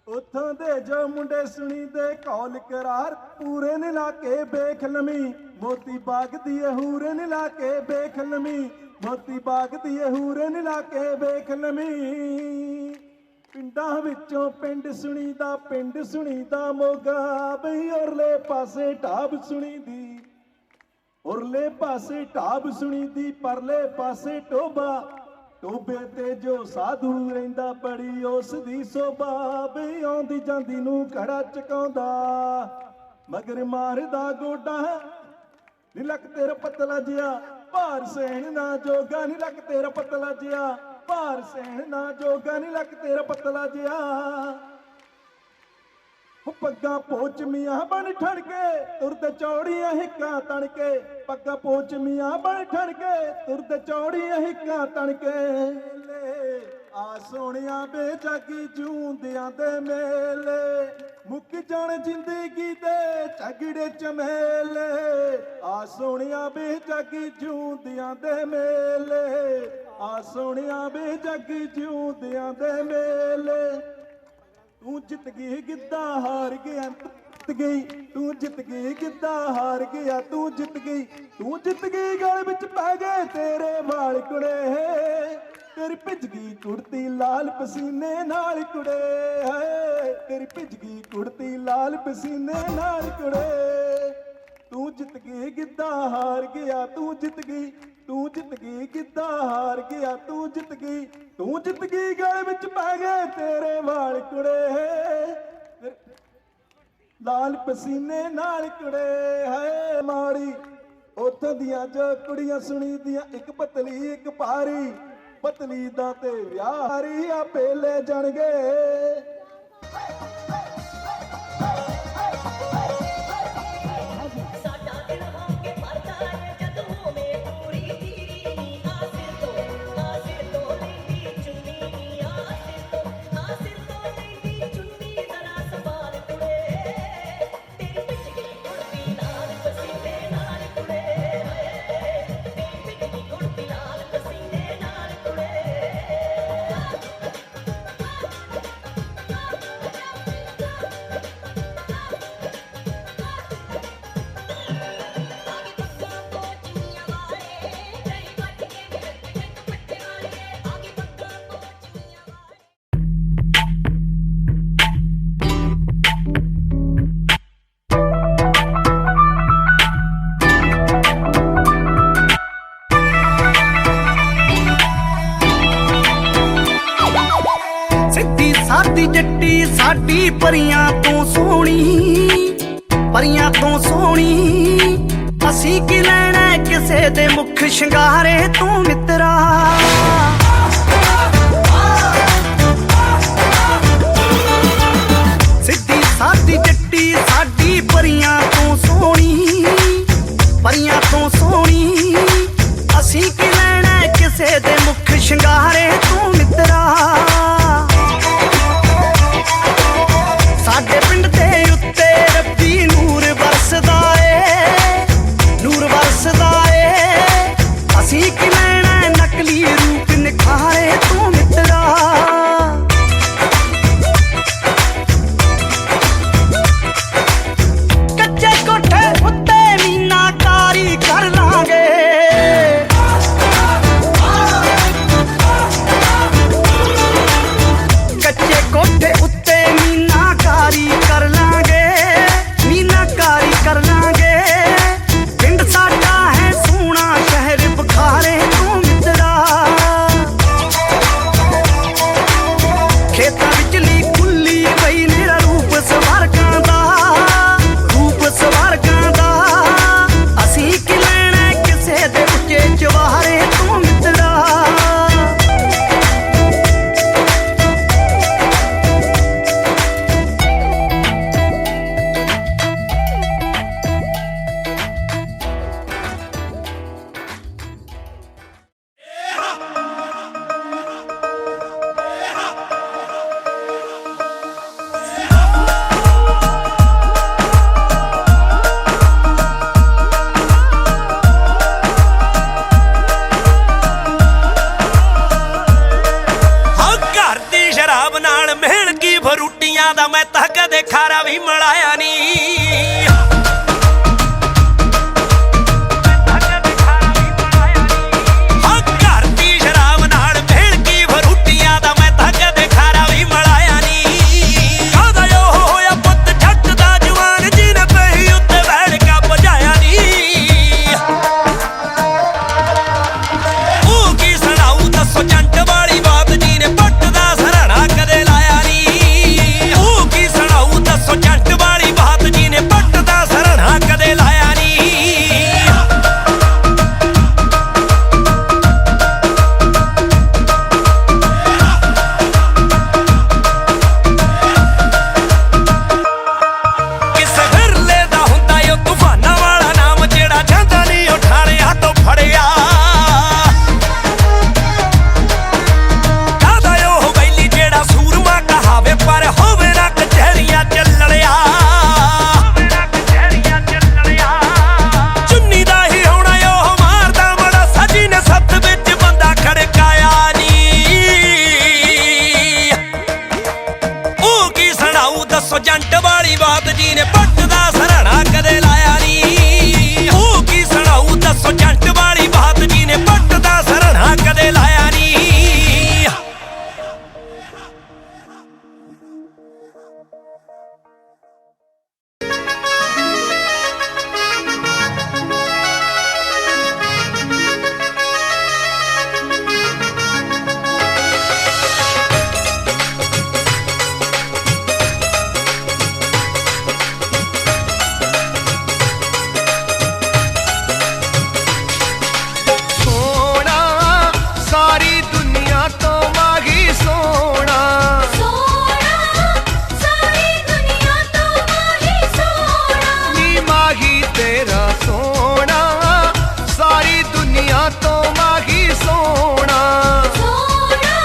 ਉੱਥੋਂ ਦੇ ਜੋ ਮੁੰਡੇ ਸੁਣੀ ਦੇ ਕੌਲ ਕਰਾਰ ਪੂਰੇ ਨੇ ਲਾ ਕੇ ਵੇਖ ਲਵੀਂ ਮੋਤੀ ਬਾਗ ਦੀ ਹੂਰੇ ਨੇ ਲਾ ਕੇ ਵੇਖ ਲਵੀਂ ਮੋਤੀ ਬਾਗ ਦੀ ਹੂਰੇ ਨੇ ਲਾ ਕੇ ਵੇਖ ਲਵੀਂ ਪਿੰਡਾਂ ਵਿੱਚੋਂ ਪਿੰਡ ਸੁਣੀਦਾ ਮੋਗਾ ਬਈ ਉਰਲੇ ਪਾਸੇ ਢਾਬ ਸੁਣੀਦੀ ਉਰਲੇ ਪਾਸੇ ਢਾਬ ਸੁਣੀਦੀ ਪਰਲੇ ਪਾਸੇ ਟੋਬਾ ਟੋਬੇ ਤੇ ਜੋ ਸਾਧੂ ਰਹਿੰਦਾ ਬੜੀ ਉਸ ਦੀ ਸੋਭਾ ਬਈ ਆਉਂਦੀ ਜਾਂਦੀ ਨੂੰ ਘੜਾ ਚਕਾਉਂਦਾ ਮਗਰ ਮਾਰਦਾ ਗੋਡਾ ਨੀ ਲੱਕ ਤੇਰਾ ਪਤਲਾ ਜਿਹਾ ਭਾਰ ਸਹਿਣ ਨਾ ਜੋਗਾ ਨੀ ਲੱਕ ਤੇਰਾ ਪਤਲਾ ਜਿਹਾ ਭਾਰ ਸਹਿਣ ਨਾ ਜੋਗਾ ਨੀ ਲੱਕ ਤੇਰਾ ਪਤਲਾ ਜਿਹਾ ਪੱਗਾਂ ਪੋਚ ਮੀਆਂ ਬਣ ਠਣ ਕੇ ਤੁਰਦੇ ਚੌੜੀਆਂ ਹਿੱਕਾਂ ਤਣ ਕੇ ਪੱਗਾਂ ਪੋਚ ਮੀਆਂ ਬਣ ਠਣ ਕੇ ਤੁਰਦੇ ਚੌੜੀਆਂ ਹਿੱਕਾਂ ਤਣ ਕੇ ਆ ਸੋਹਣਿਆ ਬੇਜਾਗੀ ਜੂੰਦਿਆਂ ਦੇ ਮੇਲੇ ਮੁੱਕ ਜਾਣ ਜ਼ਿੰਦਗੀ ਦੇ ਝਗੜੇ ਝਮੇਲੇ ਆ ਸੋਹਣਿਆ ਬੇਜਾਗੀ ਜੂੰਦਿਆਂ ਦੇ ਮੇਲੇ ਆ ਸੋਹਣਿਆ ਬੇਜਾਗੀ ਜੂੰਦਿਆਂ ਦੇ ਮੇਲੇ ਤੂੰ ਜਿੱਤ ਗਈ ਗਿੱਧਾ ਹਾਰ ਗਿਆ ਜਿੱਤ ਗਈ ਤੂੰ ਜਿੱਤ ਗਈ ਗਿੱਧਾ ਹਾਰ ਗਿਆ ਤੂੰ ਜਿੱਤ ਗਈ ਗਲ ਵਿੱਚ ਪੈ ਗਏ ਤੇਰੇ ਵਾਲ ਕੁੜੇ ਤੇਰੀ ਭਿੱਜ ਗਈ ਕੁੜਤੀ ਲਾਲ ਪਸੀਨੇ ਨਾਲ ਕੁੜੇ ਹਾਏ ਤੇਰੀ ਭਿੱਜ ਗਈ ਕੁੜਤੀ ਲਾਲ ਪਸੀਨੇ ਨਾਲ ਕੁੜੇ ਤੂੰ ਜਿੱਤ ਗਈ ਗਿੱਧਾ ਹਾਰ ਗਿਆ ਤੂੰ ਜਿੱਤ ਗਈ ਗਿੱਧਾ ਹਾਰ ਗਿਆ ਤੂੰ ਜਿੱਤ ਗਈ ਗਲ ਵਿੱਚ ਪੈ ਗਏ ਤੇਰੇ ਵਾਲ ਕੁੜੇ ਲਾਲ ਪਸੀਨੇ ਨਾਲ ਕੁੜੇ ਹਾਏ ਮਾੜੀ ਉੱਥੋਂ ਦੀਆਂ ਜੋ ਕੁੜੀਆਂ ਸੁਣੀ ਦੀਆਂ ਇੱਕ ਪਤਲੀ ਇੱਕ ਭਾਰੀ ਪਤਲੀ ਦਾ ਤੇ ਵਿਆਹੀ ਆਪੇ ਲੈ ਜਾਣਗੇ ਸਾਡਾ ਦਿਲ ਹੋ ਕੇ ਮਰਦਾ ਏ ਜਦੋਂ ਹੋਵੇ ਪੂਰੀ ਤੀਰੀ ਨੀ ਆਸਿਰ ਤੋਂ ਲੈਂਦੀ ਚੁੰਨੀ ਨੀ ਆਸਿਰ ਤੋਂ ਲੈਂਦੀ ਚੁੰਨੀ ਜ਼ਰਾ ਸੰਭਾਲ ਕੁੜੇ ਤੇਰੀ ਪਿੱਛ ਗਈ ਕੁੜਤੀ ਲਾਲ ਪਸੀਨੇ ਨਾਲ ਕੁੜੇ ਤੇਰੀ ਪਿੱਛ ਗਈ ਕੁੜਤੀ ਲਾਲ ਪਸੀਨੇ ਨਾਲ ਕੁੜੇ ਸਿੱਧੀ ਸਾਦੀ ਜੱਟੀ ਸਾਡੀ ਪਰੀਆਂ ਤੋਂ ਸੋਹਣੀ ਅਸੀਂ ਕੀ ਲੈਣਾ ਕਿਸੇ ਦੇ ਮੁਖ ਸ਼ਿੰਗਾਰੇ ਤੂੰ ਮਿੱਤਰਾ ਸਿੱਧੀ ਸਾਦੀ ਜੱਟੀ ਸਾਡੀ ਪਰੀਆਂ ਤੋਂ ਸੋਹਣੀ ਅਸੀਂ ਕੀ ਲੈਣਾ ਕਿਸੇ ਦੇ ਮੁਖ ਸ਼ਿੰਗਾਰੇ ਤੂੰ ਮਿੱਤਰਾ ਸਾਡੇ ਪਿੰਡ ਦੇ ਉੱਤੇ ਰੱਬੀ ਨੂਰ ਵਰਸਦਾ ਏ ਅਸੀਂ ਕੀ ਲੈਣਾ ਨਕਲੀ ਰੂਪ ਬਰੂਟੀਆਂ ਦਾ ਮੈਂ ਤਾਂ ਕਦੇ ਖਾਰਾ ਵੀ ਮਲਾਇਆ ਨਹੀਂ। ਹਾਂ ਘਰ ਦੀ ਸ਼ਰਾਬ ਨਾਲ ਭੇੜ ਕੀ ਬਰੂਟੀਆਂ ਦਾ ਮੈਂ ਤਾਂ ਕਦੇ ਖਾਰਾ ਵੀ ਮਲਾਇਆ ਨਹੀਂ। ਕਾਹਦਾ ਉਹ ਹੋਇਆ ਪੁੱਤ ਜੱਟ ਦਾ ਜਵਾਨ ਜਿਹਨੇ ਪਈ ਉੱਤੇ ਬੈਠ ਕੇ ਭਜਾਇਆ ਨਹੀਂ। ਉਹ ਕੀ ਸੁਣਾਊ ਦੱਸੋ ਜੰਟ ਵਾਲੀ ਬਾਤ ਜਿਹਨੇ ਪੱਟ ਦਾ ਸਰਾਣਾ ਕਦੇ ਲਾਇਆ ਨਹੀਂ। ਉਹ ਕੀ ਸੁਣਾਊ ਦੱਸੋ ਜੰਟ ਵਾਲੀ ਬਾਤ ਜਿਹਨੇ ਪੱਟ ਦਾ ਸਰਾਣਾ ਕਦੇ ਲਾਇਆ ਨਹੀਂ। ਕਿਸੇ ਫਿਰਲੇ ਦਾ ਹੁੰਦਾ ਓ ਤੂਫਾਨਾਂ ਵਾਲਾ ਨਾਮ ਜਿਹੜਾ ਜਾਂਦਾ ਨਹੀਂ ਉਠਾਣਿਆਂ ਤੋਂ ਫੜਿਆ। ਕਾਹਦਾ ਉਹ ਬੈਲੀ ਜਿਹੜਾ ਸੂਰਮਾ ਕਹਾਵੇ ਪਰ ਹੋਵੇ ਨਾ ਕਚਹਿਰੀਆਂ ਚੱਲਣਿਆ। ਚੁੰਨੀ ਦਾ ਹੀ ਹੋਣਾ ਉਹ ਮਾਰਦਾ ਬੜਾ ਸਜੀ ਨੇ ਸੱਤ ਵਿੱਚ ਬੰਦਾ ਖੜਕਾਇਆ ਨਹੀਂ। ਉਹ ਕੀ ਸੁਣਾਊ ਦੱਸੋ ਜੰਟ ਵਾਲੀ ਬਾਤ ਜਿਹਨੇ ਪੱਟ ਦਾ ਸਰਾਣਾ ਕਦੇ ਲਾਇਆ ਨਹੀਂ। ਉਹ ਕੀ ਸੁਣਾਊ ਦੱਸੋ ਜੰਟ ਵਾਲੀ ਬਾਤ ਜਿਹਨੇ ਪੱਟ ਦਾ ਸਰਾਣਾ ਕਦੇ ਲਾਇਆ ਨਹੀਂ। ਸੋਹਣਾ ਸਾਰੀ ਦੁਨੀਆ ਤੋਂ ਮਾਗੀ ਸੋਹਣਾ। ਸੋਹਣਾ ਸਾਰੀ ਦੁਨੀਆ ਤੋਂ ਮਾਹੀ ਸੋਹਣਾ। ਨੀ ਮਾਗੀ ਤੇਰਾ ਸੋਹਣਾ ਸਾਰੀ ਦੁਨੀਆ ਤੋਂ ਮਾਗੀ ਸੋਹਣਾ। ਸੋਹਣਾ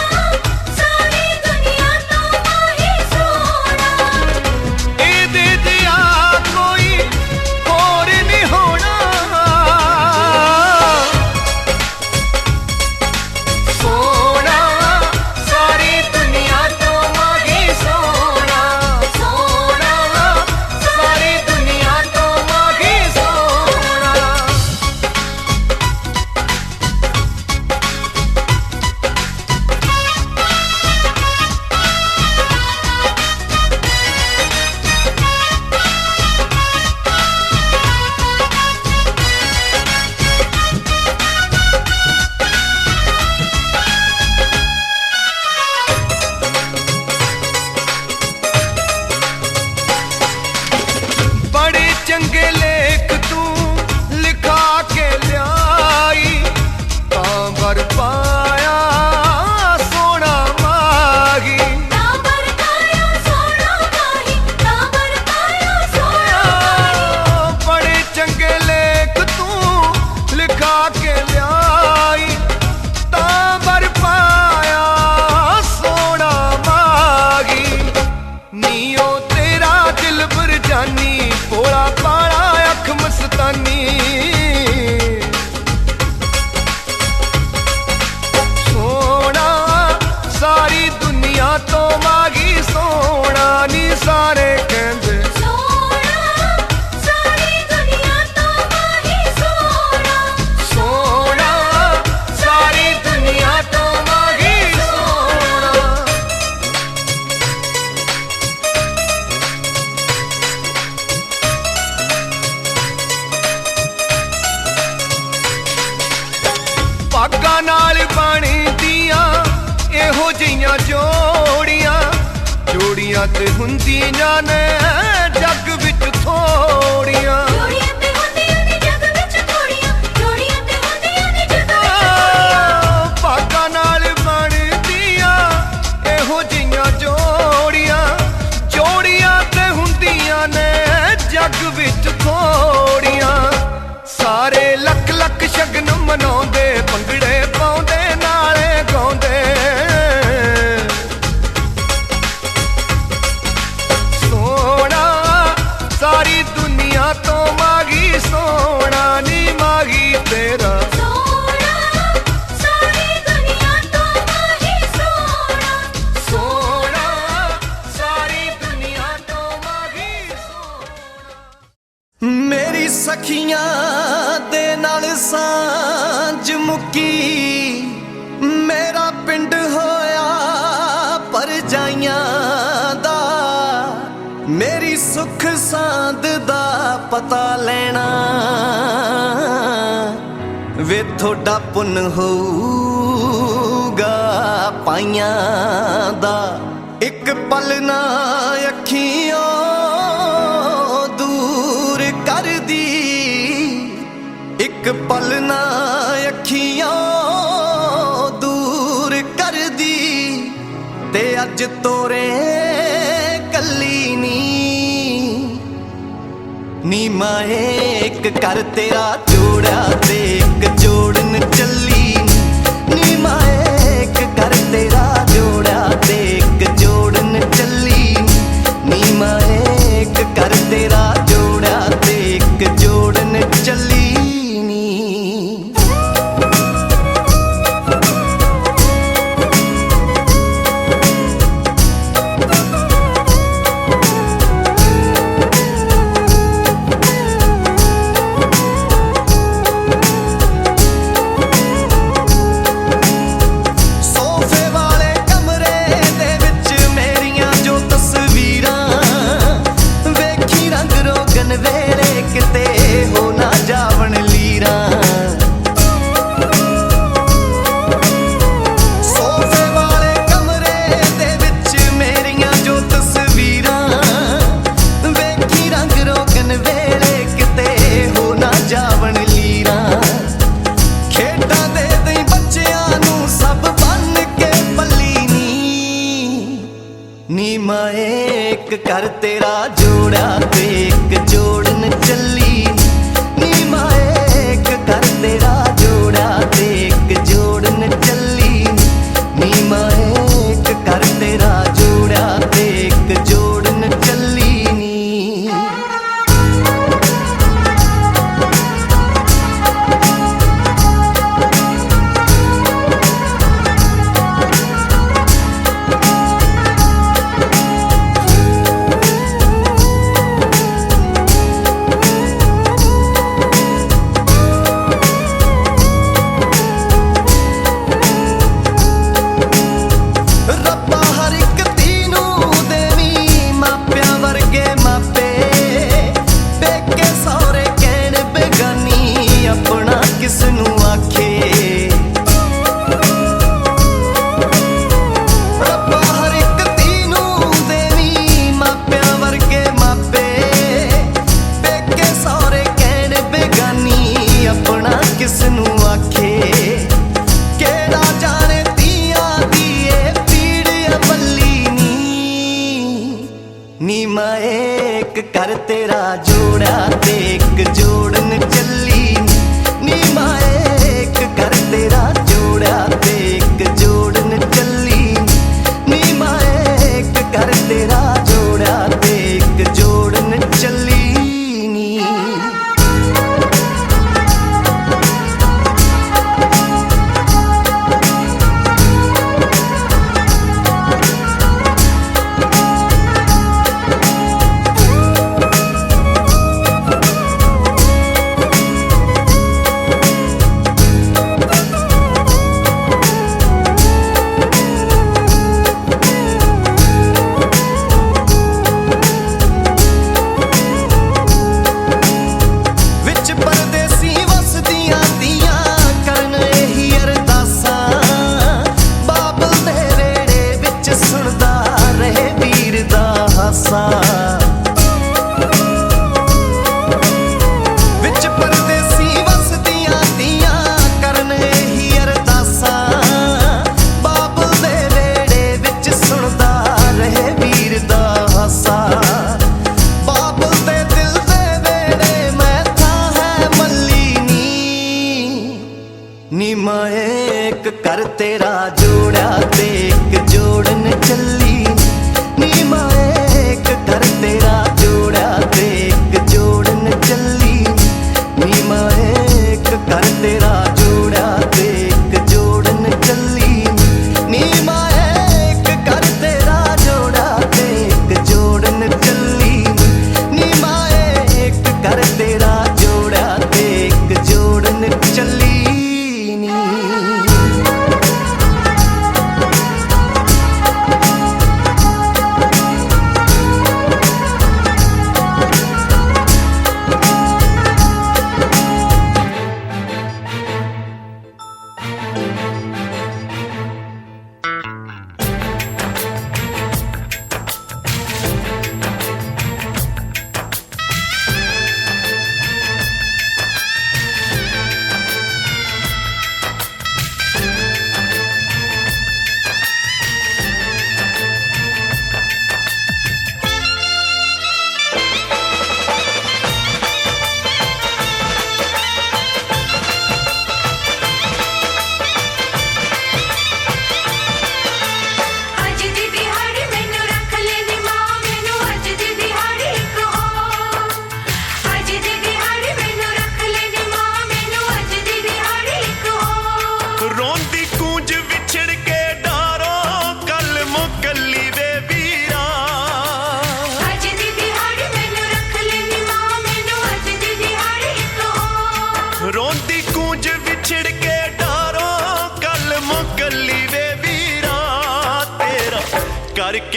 ਸਾਰੀ ਦੁਨੀਆ ਤੋਂ ਮਾਹੀ ਸੋਹਣਾ। ਇਹਦੇ ਜਿਹਾ ਕੋਈ ਹੋਰ ਨਹੀਂ ਹੋਣਾ। ਸੋਹਣਾ ਸਾਰੀ ਦੁਨੀਆ ਤੋਂ ਮਾਗੀ ਸੋਹਣਾ। ਸੋਹਣਾ ਸਾਰੀ ਦੁਨੀਆ ਤੋਂ ਮਾਗੀ ਸੋਹਣਾ। ਬੜੇ ਚੰਗੇ ਲੇਖ ਤੂੰ ਲਿਖਾ ਕੇ ਲਿਆਈ ਤਾਂ ਵਰ ਪਾਇਆ ਸੋਹਣਾ ਮਾਗੀ। ਤਾਂ ਵਰਤਾਇਆ ਸੋਹਣਾ ਮਾਹੀ। ਤਾਂ ਵਰਤਾਇਆ ਸੋਹਣਾ ਮਾਹੀ। ਬੜੇ ਚੰਗੇ ਲੇਖ ਤੂੰ ਲਿਖਾ ਕੇ ਲਿਆਈ ਤਾਂ ਵਰ ਪਾਇਆ ਸੋਹਣਾ ਮਾਗੀ। ਨੀਓ ਤੇਰਾ ਦਿਲ ਬਰਜਾਨੀ ਭੋਲਾ ਪਾਲਾ ਅੱਖ ਮਸਤਾਨੀ। ਸੋਹਣਾ ਸਾਰੀ ਦੁਨੀਆ ਤੋਂ ਮਾਗੀ ਸੋਹਣਾ। ਨੀ ਸਾਰੇ ਕਹਿੰਦੇ ਸੋਹਣਾ ਸਾਰੀ ਦੁਨੀਆ ਤੋਂ ਮਾਹੀ ਸੋਹਣਾ। ਸੋਹਣਾ ਸਾਰੀ ਦੁਨੀਆ ਤੋਂ ਮਾਗੀ ਸੋਹਣਾ। ਭਾਗਾਂ ਨਾਲ ਬਣਦੀਆਂ ਇਹੋ ਜਿਹੀਆਂ ਜੋੜੀਆਂ। ਜੋੜੀਆਂ ਤੇ ਹੁੰਦੀਆਂ ਨੇ ਜੱਗ ਵਿੱਚ ਥੋੜੀਆਂ। ਜੋੜੀਆਂ ਤੇ ਹੁੰਦੀਆਂ ਨੇ ਜੱਗ ਵਿੱਚ ਥੋੜੀਆਂ। ਜੋੜੀਆਂ ਤੇ ਹੁੰਦੀਆਂ ਨੇ ਜੱਗ ਵਿੱਚ ਥੋੜੀਆਂ। ਭਾਗਾਂ ਨਾਲ ਬਣਦੀਆਂ ਇਹੋ ਜਿਹੀਆਂ ਜੋੜੀਆਂ। ਜੋੜੀਆਂ ਤੇ ਹੁੰਦੀਆਂ ਨੇ ਜੱਗ ਵਿੱਚ ਥੋੜੀਆਂ। ਸਾਰੇ ਲੱਖ ਲੱਖ ਸ਼ਗਨ ਮਨਾਉਂਦੇ ਭੰਗੜੇ ਪਾਉਂਦੇ ਨਾਲੇ ਗਾਉਂਦੇ। ਸੋਹਣਾ ਸਾਰੀ ਦੁਨੀਆ ਤੋਂ ਸਖੀਆਂ ਦੇ ਨਾਲ ਸਾਂਝ ਮੁੱਕੀ ਮੇਰਾ ਪਿੰਡ ਹੋਇਆ ਪਰਜਾਈਆਂ ਦਾ ਮੇਰੀ ਸੁੱਖ ਸਾਂਦ ਦਾ ਪਤਾ ਲੈਣਾ ਵੇ ਤੁਹਾਡਾ ਪੁੰਨ ਹੋਊਗਾ ਪਾਈਆਂ ਦਾ ਇੱਕ ਪਲ ਨਾ ਅੱਖੀਆਂ ਦੂਰ ਕਰਦੀ ਇੱਕ ਪਲ ਨਾ ਅੱਖੀਆਂ ਦੂਰ ਕਰਦੀ ਤੇ ਅੱਜ ਤੋਰੇ ਕੱਲੀ ਨੀ ਮਾਏ ਇੱਕ ਕਰ ਤੇਰਾ ਜੋੜਿਆ ਤੇ ਇੱਕ ਜੋੜਨ ਚੱਲੀ ਨੀ ਮਾਏ ਇੱਕ ਕਰ ਤੇਰਾ ਜੋੜਿਆ ਤੇ ਇੱਕ ਜੋੜਨ ਚੱਲੀ ਨੀ ਮਾਏ ਇੱਕ ਕਰ ਤੇਰਾ ਜੋੜਿਆ ਤੇ ਇੱਕ ਜੋੜਨ ਚੱਲੀ ਨੀ ਨੀ ਮਾਏ ਇੱਕ ਕਰ ਤੇਰਾ ਜੋੜਿਆ ਤੇ ਇੱਕ ਜੋੜਨ ਚੱਲੀ ਨੀ ਮਾਏ ਇੱਕ ਕਰ ਤੇਰਾ ਜੋੜਿਆ ਤੇ ਇੱਕ ਜੋੜਨ ਚੱਲੀ ਨੀ ਮਾਏ ਇੱਕ ਕਰ ਤੇਰਾ ਜੋੜਿਆ ਤੇ ਇੱਕ ਜੋੜਨ ਚੱਲੀ ਨੀ ਨੀ ਮਾਏ ਇੱਕ ਕਰ ਤੇਰਾ ਜੋੜਿਆ ਤੇ ਇੱਕ ਜੋੜਨ ਚੱਲੀ ਨੀ ਮਾਏ ਇੱਕ ਕਰ ਤੇਰਾ ਜੋੜਿਆ ਤੇ ਇੱਕ ਜੋੜਨ ਚੱਲੀ ਨੀ ਮਾਏ ਇੱਕ ਕਰ ਤੇਰਾ ਜੋੜਿਆ ਤੇ ਇੱਕ ਜੋੜਨ ਚੱਲੀ ਨੀ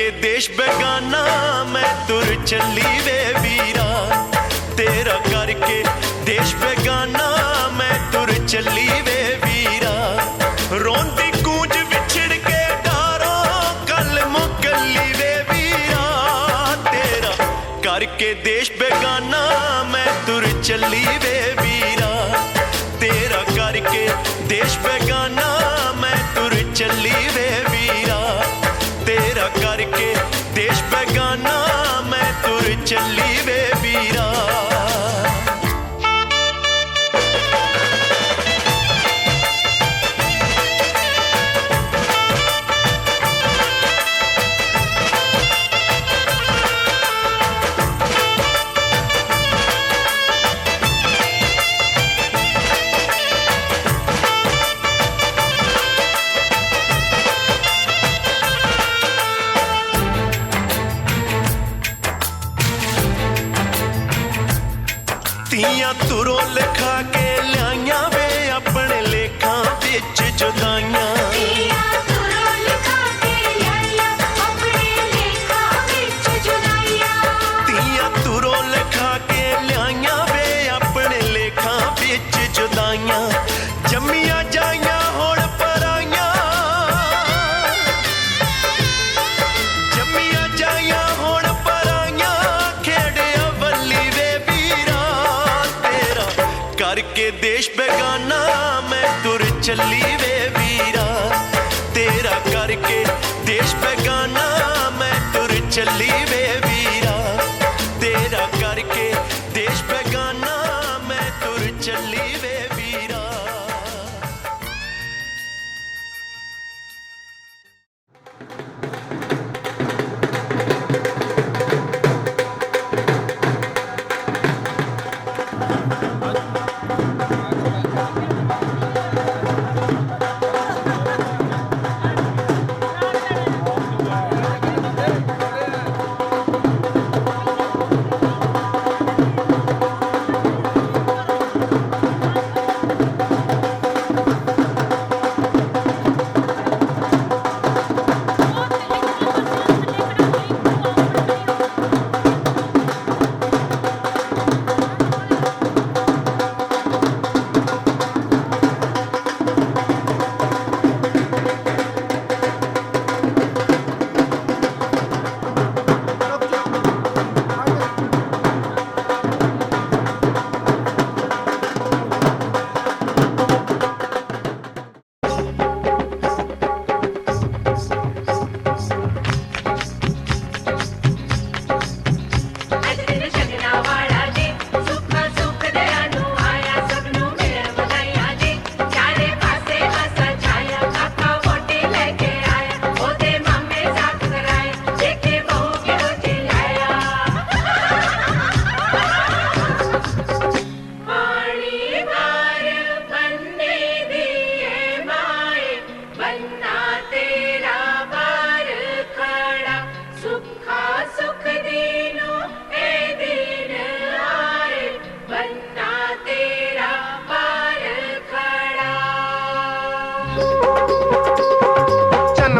करके देश बेगाना मैं तुर चली वे वीरा, तेरा करके देश बेगाना मैं तुर चली वे वीरा। रोंदी गूंज विछड़ के डारों कल मुकली वे वीरा, तेरा करके देश बेगाना मैं तुर चली वे वीरा, तेरा करके देश बेगाना मैं तुर चली वे वीरा, तेरा करके देश बेगाना मैं तुर चली वे वीरा। तियां तुरों लिखा के लियाइयां वे अपने लेखां विच जुदाइयां, तियां तुरों लिखा के लियाइयां अपने लेखां विच जुदाइयां, तियां तुरों लिखा के लियाइयां वे अपने लेखां विच जुदाइयां। जम्मियां जाइयां हुण पराइयां, जम्मियां जाइयां हुण पराइयां, खेड़िया वल्ली वे वीरा, तेरा करके देश बेगाना मैं तुर चली वे वीरा, तेरा करके देश बेगाना मैं तुर चली वे वीरा, तेरा करके देश बेगाना मैं तुर चली वे वीरा।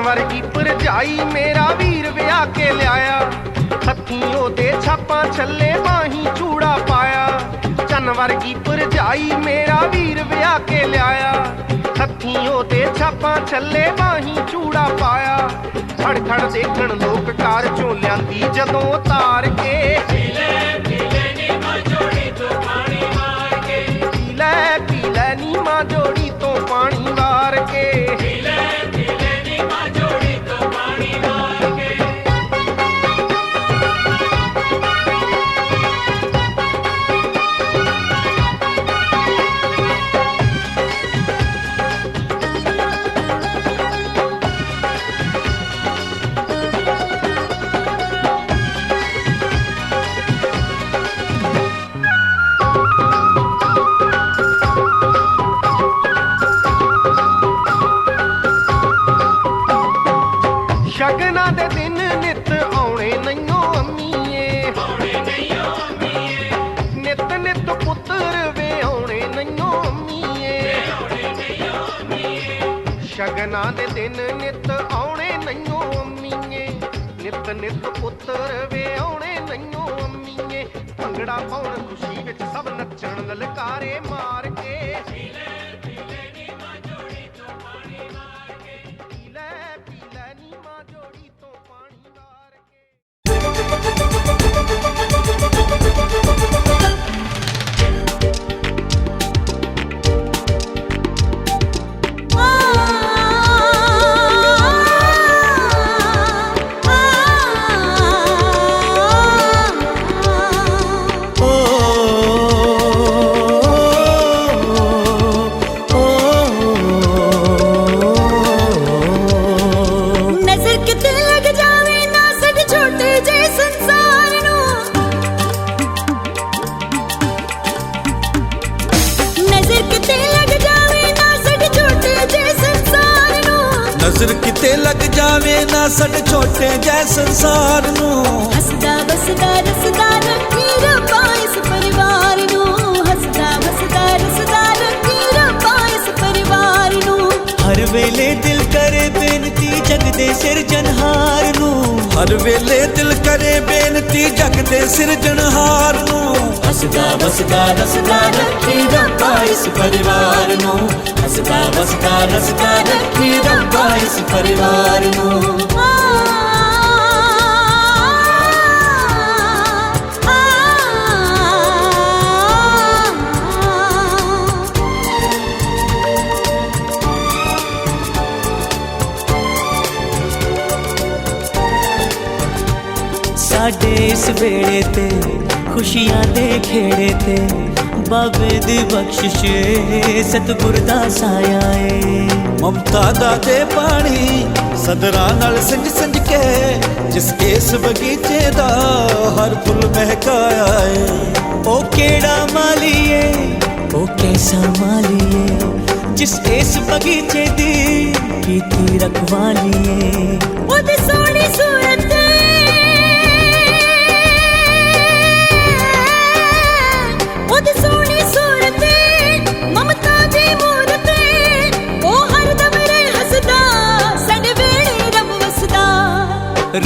ਵਰਗੀ ਭਰਜਾਈ ਮੇਰਾ ਵੀਰ ਵਿਆਹ ਕੇ ਲਿਆਇਆ, ਹੱਥੀਂ ਉਹਦੇ ਛਾਪਾਂ ਛੱਲੇ ਬਾਹੀਂ ਚੂੜਾ ਪਾਇਆ। ਚੰਨ ਵਰਗੀ ਭਰਜਾਈ ਮੇਰਾ ਵੀਰ ਵਿਆਹ ਕੇ ਲਿਆਇਆ, ਹੱਥੀਂ ਉਹਦੇ ਛਾਪਾਂ ਛੱਲੇ ਬਾਹੀਂ ਚੂੜਾ ਪਾਇਆ। ਖੜ ਖੜ ਦੇਖਣ ਲੋਕ ਕਾਰ ਚੋਂ ਲਿਆਂਦੀ ਜਦੋਂ ਉਤਾਰ ਕੇ, ਪੀਲੇ ਨੀ ਮਾਂ ਜੋੜੀ ਤੋਂ ਪਾਣੀ ਵਾਰ ਕੇ, ਪੀਲੇ ਨੀ ਮਾਂ ਜੋੜੀ ਤੋਂ ਪਾਣੀ ਵਾਰ ਕੇ, ਸ਼ਗਨਾਂ ਦੇ ਦਿਨ ਨਿਤ ਆਉਣੇ ਨਹੀਂਓ ਅੰਮੀਏ, ਨਿਤ ਨਿਤ ਪੁੱਤਰ ਵੇ ਆਉਣੇ ਨਹੀਂਓ ਅੰਮੀਏ। ਸ਼ਗਨਾਂ ਦੇ ਦਿਨ ਨਿਤ ਆਉਣੇ ਨਹੀਂਓ ਅੰਮੀਏ, ਨਿਤ ਨਿਤ ਨਿਤ ਪੁੱਤਰ ਵੇ ਆਉਣੇ ਨਈਓ ਅੰਮੀਏ ਭੰਗੜਾ ਪਾਉਣ ਖੁਸ਼ੀ ਵਿੱਚ ਸਭ ਨੱਚਣ ਲਲਕਾਰੇ ਮਾਰ ਕੇ ਪੀ ਲੈ ਨੀ ਮਾਂ ਜੋੜੀ ਤੋਂ ਪਾਣੀ ਮਾਰ ਕੇ ਪੀ ਲੈ ਨੀ ਮਾਂ ਜੋੜੀ ਤੋਂ ਪਾਣੀ ਮਾਰ ਕੇ ਨਜ਼ਰ ਕਿਤੇ ਲੱਗ ਜਾਵੇ ਨਾ ਸਾਡੇ ਛੋਟੇ ਜੈ ਸੰਸਾਰ ਨੂੰ ਹੱਸਦਾ ਵਸਦਾ ਰਸਦਾ ਰੱਖੀ ਰੱਬਾ ਇਸ ਪਰਿਵਾਰ ਨੂੰ ਹੱਸਦਾ ਵਸਦਾ ਰਸਦਾ ਰੱਖੀ ਰੱਬਾ ਇਸ ਪਰਿਵਾਰ ਨੂੰ ਹਰ ਵੇਲੇ ਦਿਲ ਕਰੇ ਬੇਨਤੀ ਜਗ ਦੇ ਸਿਰਜਣਹਾਰ ਨੂੰ ਹਰ ਵੇਲੇ ਦਿਲ ਕਰੇ ਬੇਨਤੀ ਜਗ ਦੇ ਸਿਰਜਣਹਾਰ ਨੂੰ ਹੱਸਦਾ ਵਸਦਾ ਰਸਦਾ ਰੱਖੀ ਰੱਬਾ ਇਸ ਪਰਿਵਾਰ ਨੂੰ ਹੱਸਦਾ ਵਸਦਾ ਰਸਦਾ ਰੱਖੀ ਰੱਬਾ ਇਸ ਪਰਿਵਾਰ ਨੂੰ ਸਾਡੇ ਇਸ ਵੇਲੇ ਤੇ ਖੁਸ਼ੀਆਂ ਦੇ ਖੇੜੇ ਤੇ ਬਾਬੇ ਦੀ ਬਖਸ਼ਿਸ਼ ਸਤਿਗੁਰ ਦਾ ਸਾਇਆ ਏ ਮਮਤਾ ਦਾ ਦੇ ਪਾਣੀ ਸਦਰਾਂ ਨਾਲ ਸਿੰਜ ਸਿੰਜ ਕੇ ਜਿਸ ਇਸ ਬਗੀਚੇ ਦਾ ਹਰ ਫੁੱਲ ਮਹਿਕਾਇਆ ਏ ਉਹ ਕਿਹੜਾ ਮਾਲੀਏ ਉਹ ਕੈਸਾ ਮਾਲੀਏ ਜਿਸ ਇਸ ਬਗੀਚੇ ਦੀ ਕੀਤੀ ਰਖਵਾਲੀਏ ਉਹਦੀ ਸੋਹਣੀ ਸੂਰਤ ਉਹਦੀ ਸੋਹਣੀ ਸੂਰਤ ਮਮਤਾ ਦੀ ਮੂਰਤ ਉਹ ਹਰਦਮ ਰਹੇ ਹੱਸਦਾ ਸਾਡੇ ਵੇਲੇ ਰੱਬ ਵਸਦਾ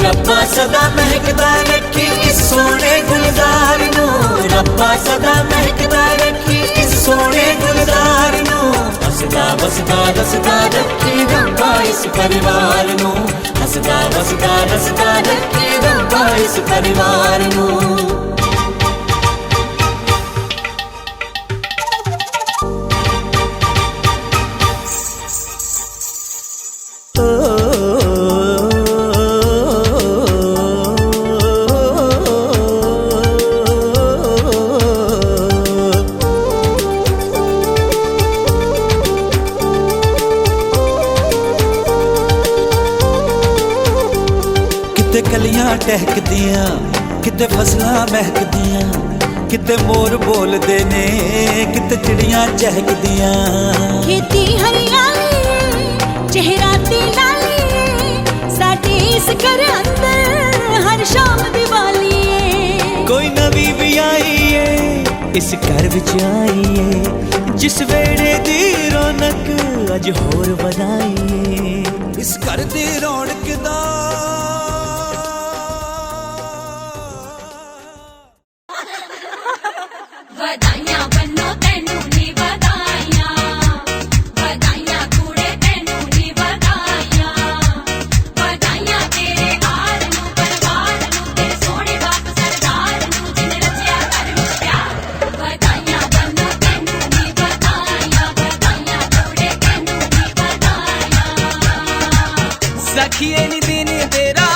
ਰੱਬਾ ਸਦਾ ਮਹਿਕਦਾ ਰੱਖੀ ਇਸ ਸੋਹਣੇ ਗੁਲਜ਼ਾਰ ਨੂੰ ਰੱਬਾ ਸਦਾ ਮਹਿਕਦਾ ਰੱਖੀ ਇਸ ਸੋਹਣੇ ਗੁਲਜ਼ਾਰ ਨੂੰ ਹੱਸਦਾ ਵਸਦਾ ਰਸਦਾ ਰੱਖੀ ਰੱਬਾ ਇਸ ਪਰਿਵਾਰ ਨੂੰ ਹੱਸਦਾ ਵਸਦਾ ਰਸਦਾ ਰੱਖੀ ਰੱਬਾ ਇਸ ਪਰਿਵਾਰ ਨੂੰ ਕਿਤੇ ਕਲੀਆਂ ਟਹਿਕਦੀਆਂ ਕਿਤੇ ਫਸਲਾਂ ਮਹਿਕਦੀਆਂ ਕਿਤੇ ਮੋਰ ਬੋਲਦੇ ਨੇ ਕਿਤੇ ਚਿੜੀਆਂ ਚਹਿਕਦੀਆਂ ਖੇਤੀ ਹਰਿਆਲੀ ਚਿਹਰਾ ਤੇ ਲਾਲੀ ਸਾਡੇ ਇਸ ਘਰ ਅੰਦਰ ਹਰ ਸ਼ਾਮ ਦੀਵਾਲੀ ਏ ਕੋਈ ਨਵੀਂ ਵੀ ਆਈ ਏ ਇਸ ਘਰ ਵਿੱਚ ਆਈ ਏ ਜਿਸ ਵੇੜੇ ਦੀ ਰੌਣਕ ਅੱਜ ਹੋਰ ਵਧਾਈ ਏ ਇਸ ਘਰ ਦੀ ਰੌਣਕ ਦਾ ਵਧਾਈਆਂ ਬੰਨੋ ਤੈਨੂੰ ਨੀ ਵਧਾਈਆਂ ਵਧਾਈਆਂ ਕੁੜੇ ਤੈਨੂੰ ਨੀ ਵਧਾਈਆਂ ਵਧਾਈਆਂ ਤੇਰੇ ਹਾਰ ਨੂੰ ਪਰਿਵਾਰ ਨੂੰ ਤੇਰੇ ਸੋਹਣੇ ਬਾਪ ਸਰਦਾਰ ਨੂੰ ਜਿਨ ਰਚਿਆ ਘਰ ਵਿੱਚ ਪਿਆਰ ਵਧਾਈਆਂ ਬੰਨੋ ਤੈਨੂੰ ਨੀ ਵਧਾਈਆਂ ਵਧਾਈਆਂ ਕੁੜੇ ਤੈਨੂੰ ਨੀ ਵਧਾਈਆਂ ਸਖੀਏ ਨੀ ਦਿਨ ਤੇਰਾ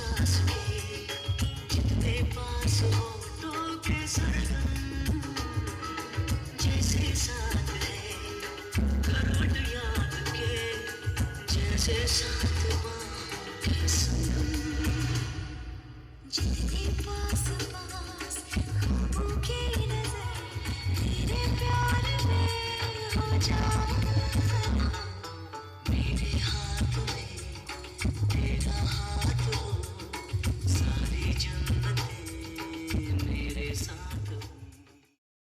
सांस की जितने पास हो तो के सरगम जैसे साथ है करवट याद के जैसे साथ बाहों के संगम जितने पास पास ख्वाबों की नजर तेरे प्यार में हो जाए मेरे हाथ में तेरा हाथ हो सारी जंग